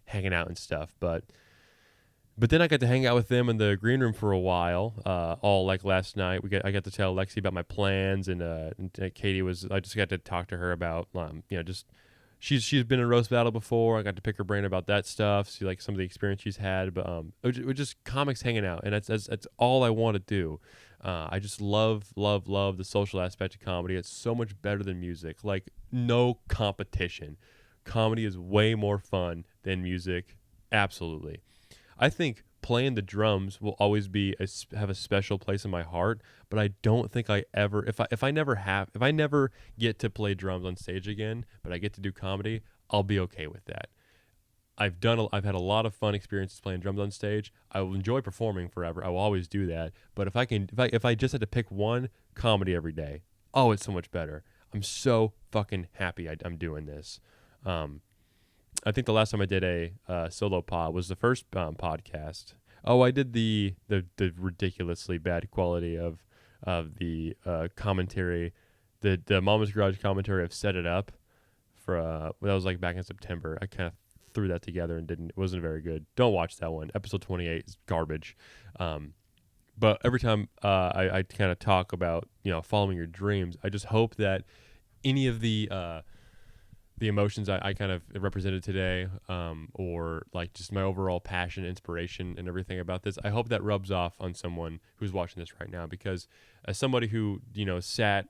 hanging out and stuff. But But then I got to hang out with them in the green room for a while. All like last night, I got to tell Lexi about my plans, and Katie was. I just got to talk to her about, just she's been in roast battle before. I got to pick her brain about that stuff, see like some of the experience she's had. But it was just comics hanging out, and that's all I want to do. I just love the social aspect of comedy. It's so much better than music. Like no competition. Comedy is way more fun than music. Absolutely. I think playing the drums will always have a special place in my heart, but I don't think I ever if I never get to play drums on stage again, but I get to do comedy, I'll be okay with that. I've had a lot of fun experiences playing drums on stage. I will enjoy performing forever. I will always do that. But if I just had to pick one, comedy every day. Oh, it's so much better. I'm so fucking happy I'm doing this. Um, I think the last time I did a solo pod was the first podcast. Oh, I did the ridiculously bad quality of the commentary, the Mama's Garage commentary of Set It Up for that was like back in September. I kind of threw that together and it wasn't very good. Don't watch that one. Episode 28 is garbage. But every time I kind of talk about following your dreams, I just hope that any of the emotions I kind of represented today, or like just my overall passion, inspiration, and everything about this. I hope that rubs off on someone who's watching this right now, because as somebody who, sat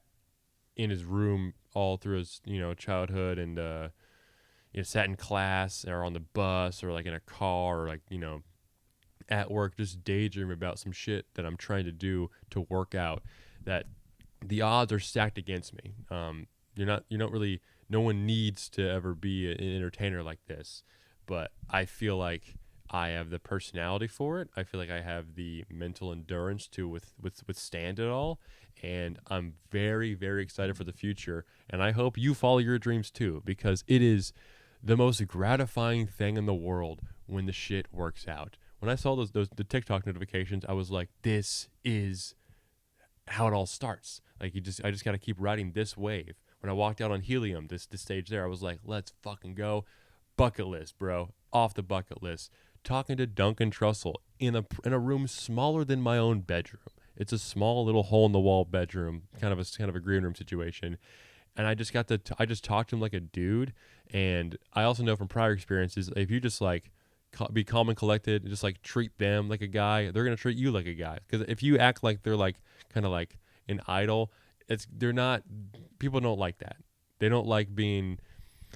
in his room all through his, childhood and, sat in class or on the bus or like in a car or like, at work, just daydream about some shit that I'm trying to do to work out, that the odds are stacked against me. You don't really, no one needs to ever be an entertainer like this, but I feel like I have the personality for it. I feel like I have the mental endurance to withstand it all, and I'm very, very excited for the future. And I hope you follow your dreams too, because it is the most gratifying thing in the world when the shit works out. When I saw the TikTok notifications, I was like, this is how it all starts. Like I just got to keep riding this wave. When I walked out on Helium, this stage there, I was like, let's fucking go. Bucket list, bro. Off the bucket list. Talking to Duncan Trussell in a room smaller than my own bedroom. It's a small little hole in the wall bedroom, kind of a green room situation. And I just I just talked to him like a dude. And I also know from prior experiences, if you just like be calm and collected and just like treat them like a guy, they're gonna treat you like a guy. Because if you act like they're like kind of like an idol, they're not. People don't like that. They don't like being.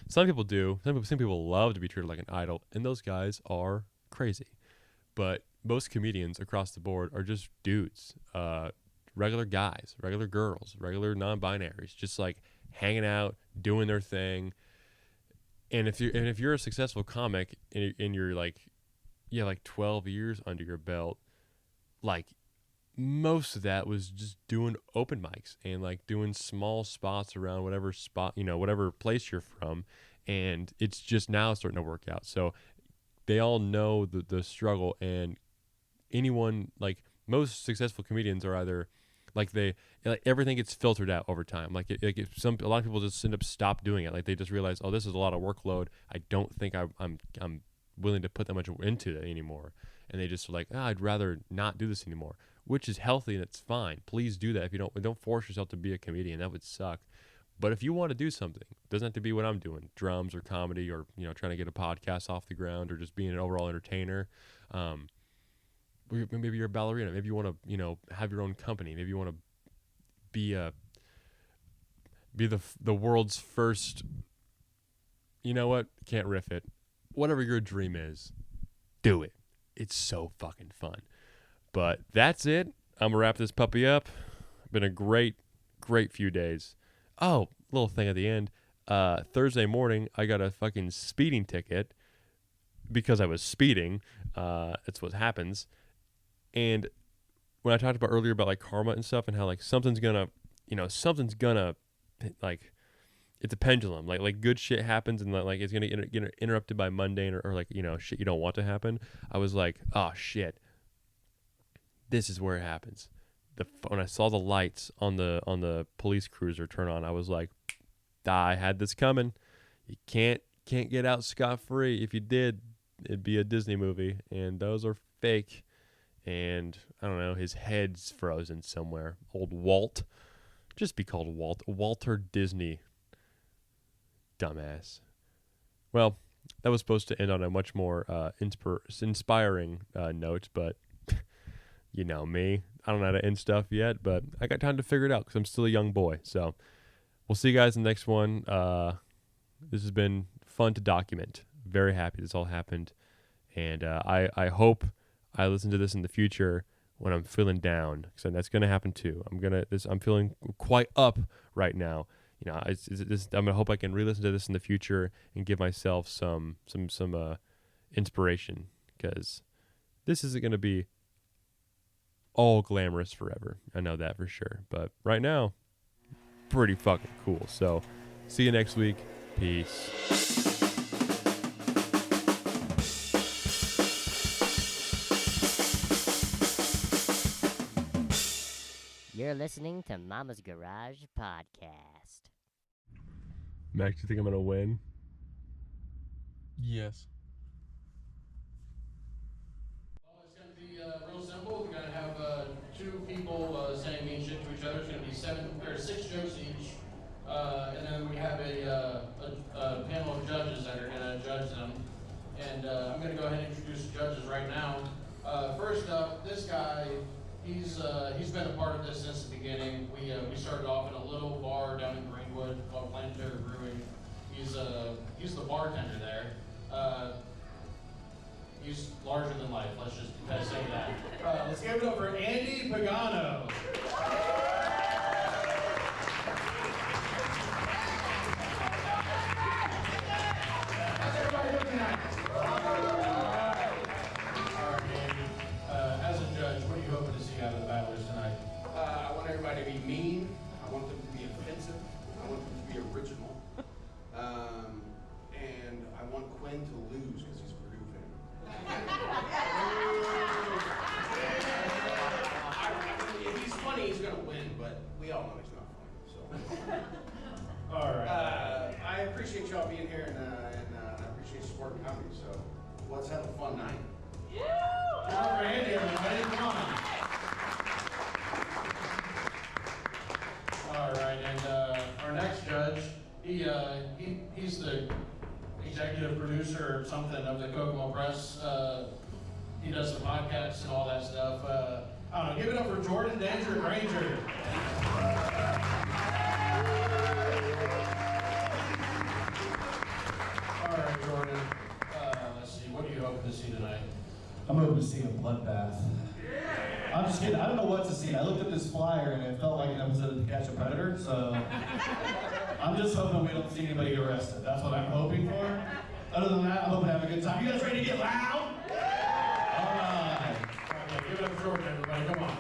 Some people do. Some people love to be treated like an idol, and those guys are crazy. But most comedians across the board are just dudes, regular guys, regular girls, regular non-binaries, just like hanging out, doing their thing. And if you're a successful comic and you're like, you have like 12 years under your belt, like most of that was just doing open mics and like doing small spots around whatever spot, whatever place you're from. And it's just now starting to work out. So they all know the struggle, and anyone, like most successful comedians are either like everything gets filtered out over time. A lot of people just end up stop doing it. Like they just realize, oh, this is a lot of workload. I don't think I'm willing to put that much into it anymore. And they just are like, I'd rather not do this anymore, which is healthy and it's fine. Please do that. If you don't force yourself to be a comedian. That would suck. But if you want to do something, it doesn't have to be what I'm doing, drums or comedy or, trying to get a podcast off the ground or just being an overall entertainer. Maybe you're a ballerina. Maybe you want to, have your own company. Maybe you want to be the world's first, you know what? Can't riff it. Whatever your dream is, do it. It's so fucking fun. But that's it. I'm going to wrap this puppy up. Been a great few days. Oh, little thing at the end. Thursday morning, I got a fucking speeding ticket because I was speeding. That's what happens. And when I talked about earlier about like karma and stuff and how like something's gonna like, it's a pendulum. Like good shit happens and like it's gonna get interrupted by mundane or like shit you don't want to happen. I was like, oh shit, this is where it happens. When I saw the lights on the police cruiser turn on, I was like, I had this coming. You can't get out scot free. If you did, it'd be a Disney movie, and those are fake, and I don't know, his head's frozen somewhere. Old Walt. Just be called Walt. Walter Disney. Dumbass. Well, that was supposed to end on a much more inspiring note, but you know me. I don't know how to end stuff yet, but I got time to figure it out because I'm still a young boy. So we'll see you guys in the next one. This has been fun to document. Very happy this all happened. And I hope I listen to this in the future when I'm feeling down, because that's going to happen too. I'm feeling quite up right now. You know, I'm gonna hope I can re-listen to this in the future and give myself some inspiration, because this isn't gonna be all glamorous forever. I know that for sure. But right now, pretty fucking cool. So, see you next week. Peace. You're listening to Mama's Garage Podcast. Max, do you think I'm gonna win? Yes. Well, it's going to be real simple. We're going to have two people saying mean shit to each other. It's going to be 6 jokes each. And then we have a panel of judges that are going to judge them. And I'm going to go ahead and introduce the judges right now. First up, this guy, he's been a part of this since the beginning. We started off in a little bar down in Greenwood called Planetary Brewing. He's the bartender there. He's larger than life. Let's just say that. Let's give it up for Andy Pagano. How's everybody doing tonight? All right, Andy. As a judge, what are you hoping to see out of the battlers tonight? I want everybody to be mean. I want them to be offensive. I want them to be original. And I want Quinn to lose because he's a Purdue fan. If he's funny, he's going to win, but we all know he's not funny. So, All right. I appreciate y'all being here, and I appreciate supporting comedy. So let's have a fun night. Come on for Andy, everybody. Come on. All right, and our next judge, he's the executive producer or something of the Kokomo Press. He does the podcasts and all that stuff. I don't know, give it up for Jordan Danger Granger. All right, Jordan. Let's see, what are you hoping to see tonight? I'm hoping to see a bloodbath. I'm just kidding. I don't know what to see. I looked at this flyer and it felt like an episode of To Catch a Predator, so I'm just hoping we don't see anybody get arrested. That's what I'm hoping for. Other than that, I'm hoping to have a good time. You guys ready to get loud? All right. Okay, give it up for Jordan, everybody. Come on.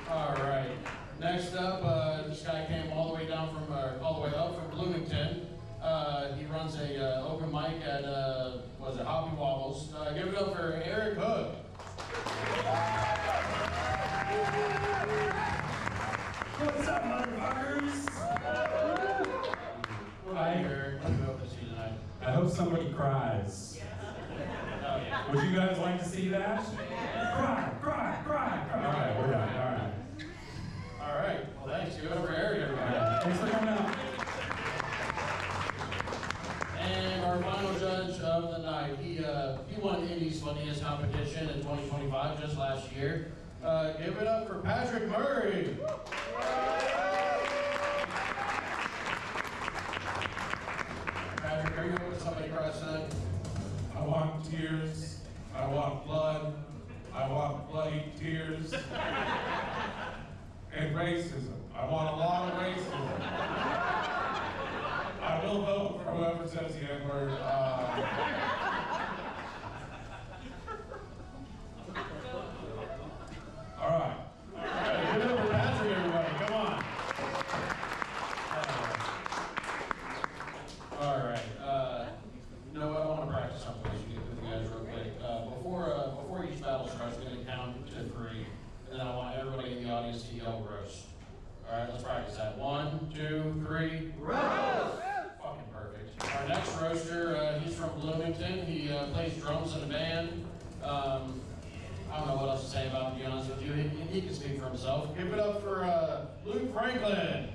All right. Next up, this guy came all the way up from Bloomington. He runs a open mic at Hobby Wobbles. Give it up for Eric Hook. What's up, motherfuckers? Hi, Eric. What do you hope to see tonight? I hope somebody cries. Oh, yeah. Would you guys like to see that? Cry, cry, cry, cry. All right, we're done. All right. All right. Well, thanks. Give it up for Eric, everybody. Thanks for coming out. And our final judge of the night, he won Indy's Funniest Competition in 2025, just last year. Give it up for Patrick Murray. Patrick, are you hoping somebody cries tonight? I want tears. I want blood. I want bloody tears. And racism. I want a lot of racism. I will vote for whoever says the N-word. All right. Give it up for Patrick, everybody. Come on. All right. You know what? I want to practice something with you guys real quick. Before each battle starts, I'm going to count to 3, and then I want everybody in the audience to yell roast. All right, let's practice that. 1, 2, 3. Roast! Fucking perfect. All right, next roaster, he's from Bloomington. He plays drums in a band. I don't know what else to say about him, to be honest with you. He can speak for himself. Give it up for Luke Franklin.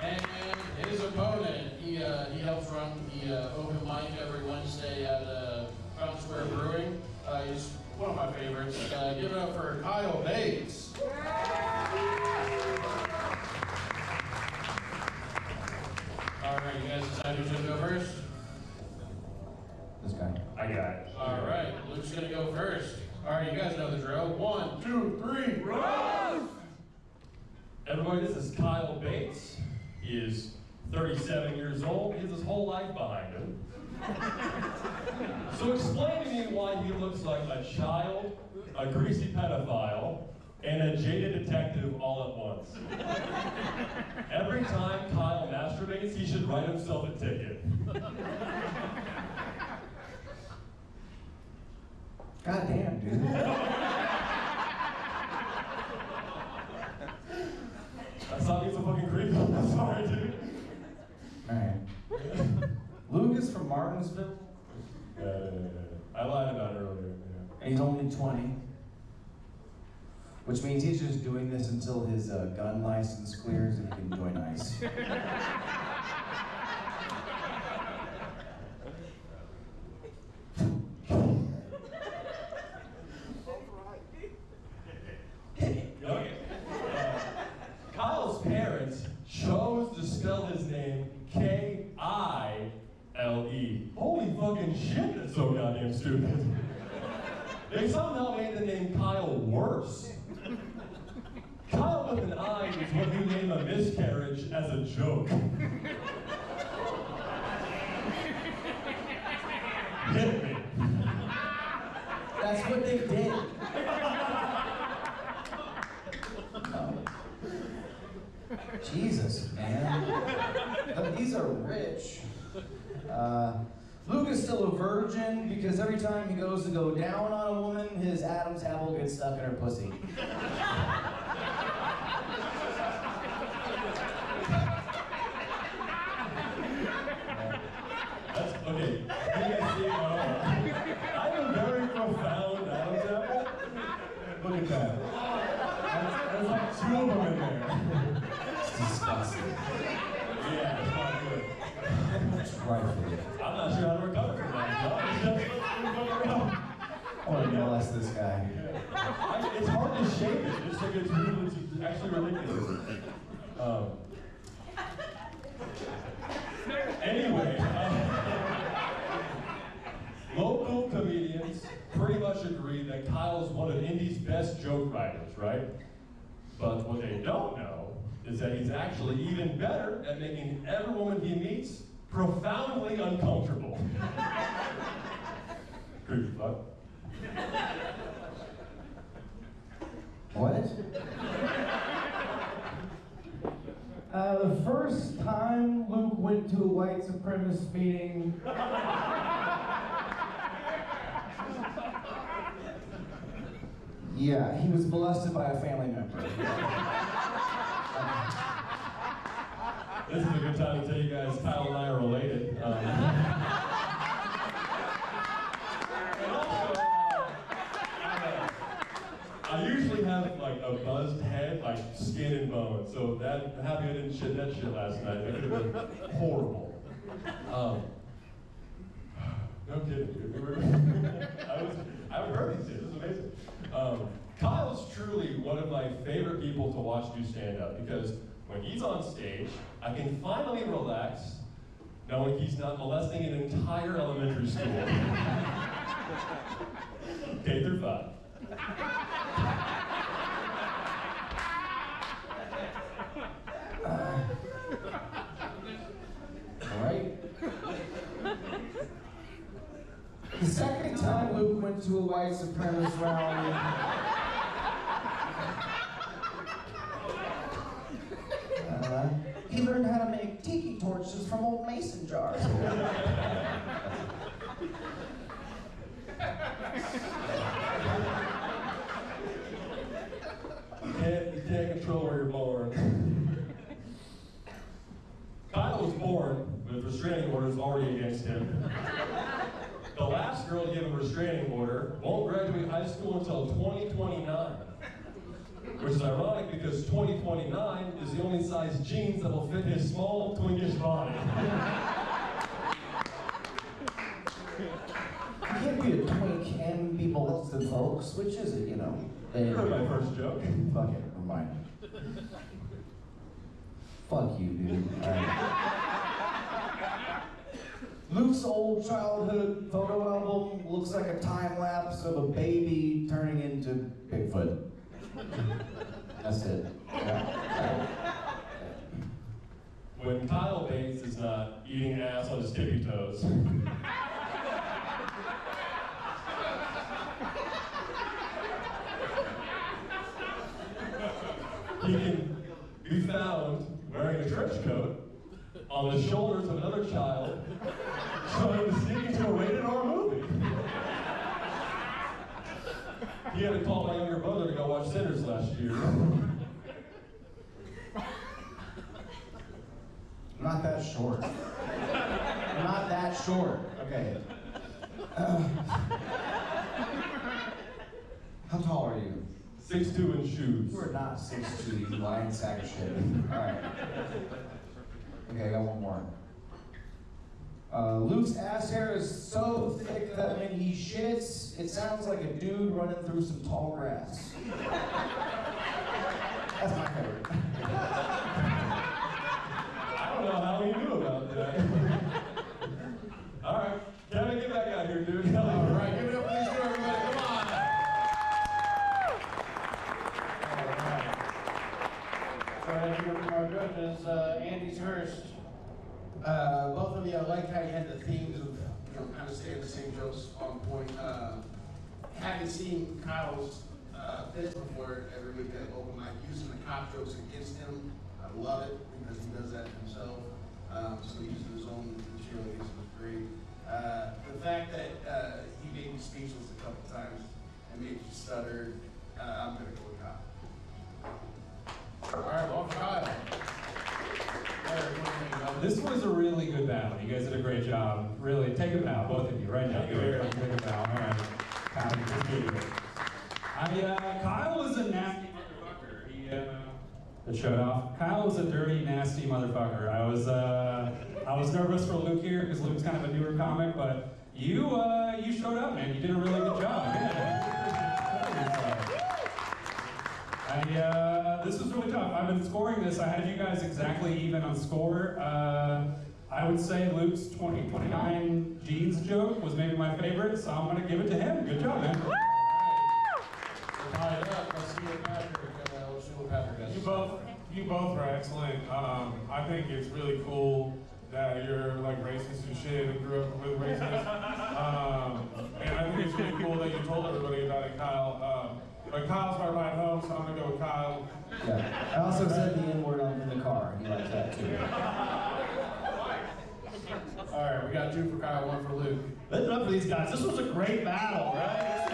And his opponent, he helps run the open mic every Wednesday at Fountain Square Brewing. He's one of my favorites. Give it up for Kile Bates. All right, you guys decide who's gonna go first? This guy. I got it. All right, Luke's gonna go first. All right, you guys know the drill. 1, 2, 3, roast! Everybody, this is Kile Bates. He is 37 years old. He has his whole life behind him. So explain to me why he looks like a child, a greasy pedophile, and a jaded detective all at once. Every time Kyle masturbates, he should write himself a ticket. God damn, dude. That song is so fucking creepy. I'm sorry, dude. Alright. Luke is from Martinsville, I lied about it earlier. Yeah. and he's only 20. Which means he's just doing this until his gun license clears and he can join ICE. Okay. Kyle's parents chose to spell his name K-I-L-E. Holy fucking shit, that's so goddamn stupid. They somehow made the name Kyle worse. Kyle with an I is what you name a miscarriage as a joke. Hit me. That's what they did. Jesus, man. But these are rich. Luke is still a virgin because every time he goes to go down on a woman, his Adam's apple gets stuck in her pussy. That's okay. You guys see, I have a very profound Adam's apple. Look at that. There's like 2 of them in there. It's disgusting. Yeah, it's not good. It's trifling. I'm not sure how to recover from that. I want to molest this guy. It's hard to shape it. It's like it's actually ridiculous. Anyway, local comedians pretty much agree that Kyle's one of Indy's best joke writers, right? But what they don't know is that he's actually even better at making every woman he meets profoundly uncomfortable. Creepy fuck. What? The first time Luke went to a white supremacist meeting, Yeah, he was molested by a family member. This is a good time to tell you guys Kyle and I are related. And also, I usually have like a buzzed head, like skin and bone. So that happy I didn't shit that shit last night. That could have been horrible. No kidding, dude. I've heard these shit. This is amazing. Kyle's truly one of my favorite people to watch do stand up because when he's on stage, I can finally relax knowing he's not molesting an entire elementary school. K through 5. All right. The second time Luke went to a white supremacist rally, he learned how to make tiki torches from old mason jars. You can't control where you're born. Kyle was born with restraining orders already against him. The last girl to give him a restraining order won't graduate high school until 2029. Which is ironic because 2029 is the only size jeans that will fit his small, twinkish body. You can't be a twink and be molested, folks. Which is it, you know? You heard my first joke. Fuck it, never mind. Fuck you, dude. All right. Luke's old childhood photo album looks like a time lapse of a baby turning into Bigfoot. That's it. Yeah. When Kyle Bates is not eating ass on his tippy toes. He can be found wearing a trench coat on the shoulders of another child trying to sneak into a rated R movie. He had to call my younger brother to go watch Sinners last year. Not that short. Not that short. Okay. How tall are you? 6'2" in shoes. You are not 6'2", you lying sack of shit. Alright. Okay, I got one more. Luke's ass hair is so thick that when he shits, it sounds like a dude running through some tall grass. That's my favorite. I don't know how he knew about that. All right, Kevin, get back out here, dude. All right, give it up for these two, everybody. Come on. All right, here from our judges, Andy Hurst. Both of you, I like how you had the themes of, kind of staying the same jokes on point. Having seen Kyle's bits before every week at open mic, using the cop jokes against him, I love it because he does that himself. So using his own material against him was great. The fact that he made me speechless a couple times and made you stutter, I'm gonna go with Kyle. All right, well, Kyle. This was a really good battle. You guys did a great job. Really, take a bow, both of you, right now. Take a bow. All right. Kyle was a nasty motherfucker. It showed off. Kyle was a dirty, nasty motherfucker. I was nervous for Luke here because Luke's kind of a newer comic, but you showed up, man. You did a really good job. This was really tough. I've been scoring this. I had you guys exactly even on score. I would say Luke's 2029 jeans joke was maybe my favorite, so I'm going to give it to him. Good job, man. Tied up. Let's see what Patrick has. You both were excellent. I think it's really cool that you're like racist and shit and grew up with racists. And I think it's really cool that you told everybody about it, Kyle. But Kyle's my ride home, so I'm gonna go with Kyle. Yeah. I also said the N-word in the car. He likes that too. All right, we got 2 for Kyle, 1 for Luke. Let's it up for these guys. This was a great battle, right?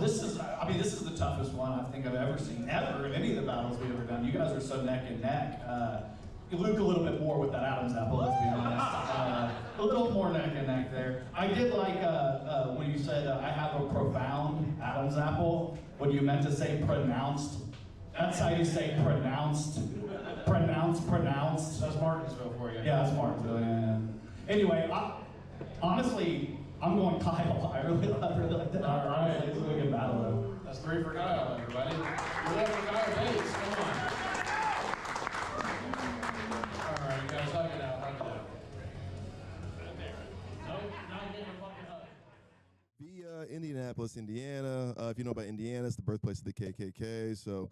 This was really good. This is the toughest one I think I've ever seen, ever, in any of the battles we've ever done. You guys are so neck and neck. Luke a little bit more with that Adam's apple, let's be honest. A little more neck and neck there. I did like when you said, I have a profound Adam's apple, when you meant to say pronounced. That's how you say pronounced. Pronounced. That's Martinsville for you. Yeah, that's Martinsville, yeah. Anyway, honestly, I'm going Kyle. I really like that. All right. It's a really good battle, though. That's 3 for Kyle, everybody. You're left for Kyle Bates. Come on. All right, you guys, hug it out. Nope, not getting a fucking hug. Indianapolis, Indiana. If you know about Indiana, it's the birthplace of the KKK. So,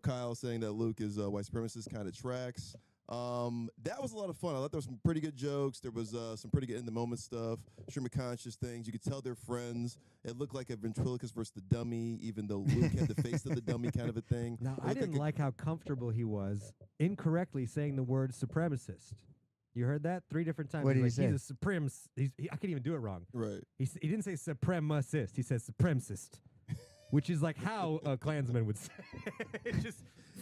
Kyle saying that Luke is white supremacist kind of tracks. That was a lot of fun. I thought there was some pretty good jokes. There was some pretty good in-the-moment stuff, stream of conscious things. You could tell they're friends. It looked like a ventriloquist versus the dummy, even though Luke had the face of the dummy kind of a thing. Now, I didn't like how comfortable he was incorrectly saying the word supremacist. You heard that 3 different times. What did he say? He's a I can't even do it wrong. Right. He didn't say supremacist. He says supremacist. which is like how a Klansman would say. Just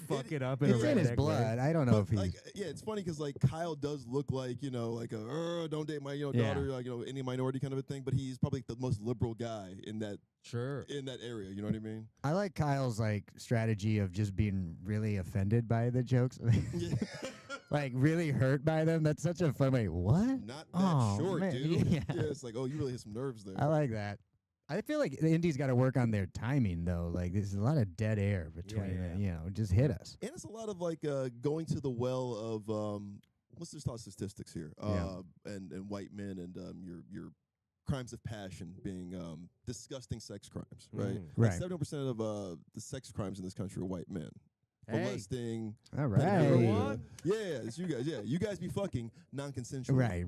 fuck it up in a It's in his redneck way. blood. I don't know if he's. Like, yeah, it's funny because like Kyle does look like like a don't date my Yeah. daughter, like any minority kind of a thing, but he's probably the most liberal guy in that area. You know what I mean? I like Kyle's like strategy of just being really offended by the jokes, like really hurt by them. That's such a fun way. What? Not that short, man. dude. Yeah. It's like, oh, you really hit some nerves there. I like that. I feel like the Indies got to work on their timing though. Like there's a lot of dead air between, just hit us. And it's a lot of like going to the well of let's just talk statistics here. And white men and your crimes of passion being disgusting sex crimes, right? Right. 70% of the sex crimes in this country are white men. Hey. Molesting. All right. Yeah, it's you guys. Yeah, you guys be fucking non-consensual. Right.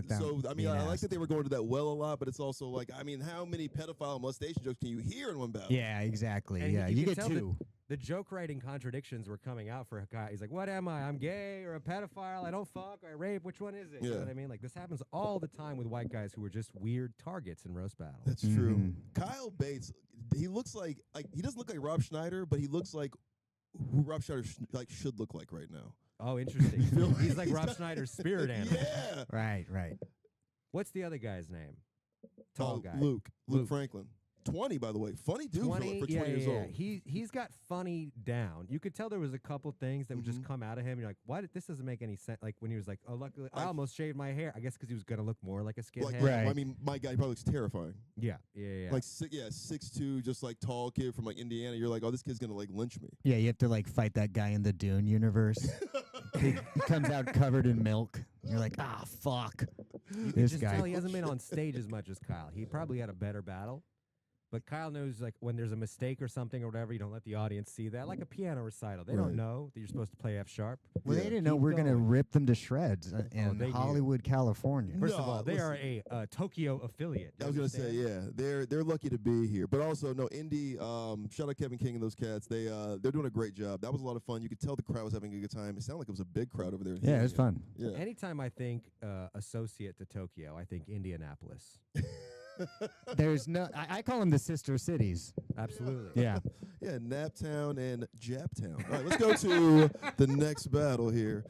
So I mean, I like that they were going to that well a lot, but it's also like, I mean, how many pedophile molestation jokes can you hear in one battle? Yeah, exactly. And yeah, you you can get tell that two. The joke writing contradictions were coming out for a guy. He's like, what am I? I'm gay or a pedophile. I don't fuck. I rape. Which one is it? You know what I mean? Like, this happens all the time with white guys who are just weird targets in roast battles. That's true. Kyle Bates, he looks like he doesn't look like Rob Schneider, but he looks like who Rob Schneider should look like right now. Oh, interesting. He's like Rob Schneider's spirit animal. Yeah. Right. What's the other guy's name? Tall guy. Luke Franklin. 20, by the way. Funny dude for 20 years old. He's got funny down. You could tell there was a couple things that would just come out of him. You're like, why? This doesn't make any sense. Like when he was like, oh, luckily, I almost shaved my hair. I guess because he was going to look more like a skinhead. Right. I mean, my guy probably looks terrifying. Yeah. Like 6'2", just like tall kid from like Indiana. You're like, oh, this kid's going to like lynch me. Yeah, you have to like fight that guy in the Dune universe. he comes out covered in milk. You're like, fuck. You can just tell he hasn't been on stage as much as Kyle. He probably had a better battle. But Kyle knows, like, when there's a mistake or something or whatever, you don't let the audience see that. Like a piano recital. They don't know that you're supposed to play F sharp. Well, they didn't know we're going to rip them to shreds in Hollywood, California. First of all, they are a Tokyo affiliate. I was going to say, yeah, they're lucky to be here. But also, no, Indy, shout out Kevin King and those cats. They're doing a great job. That was a lot of fun. You could tell the crowd was having a good time. It sounded like it was a big crowd over there. Yeah, it was fun. Yeah. Anytime I think associate to Tokyo, I think Indianapolis. There's no. I call them the sister cities. Absolutely. Yeah. Yeah, Naptown and Japtown. All right, let's go to the next battle here.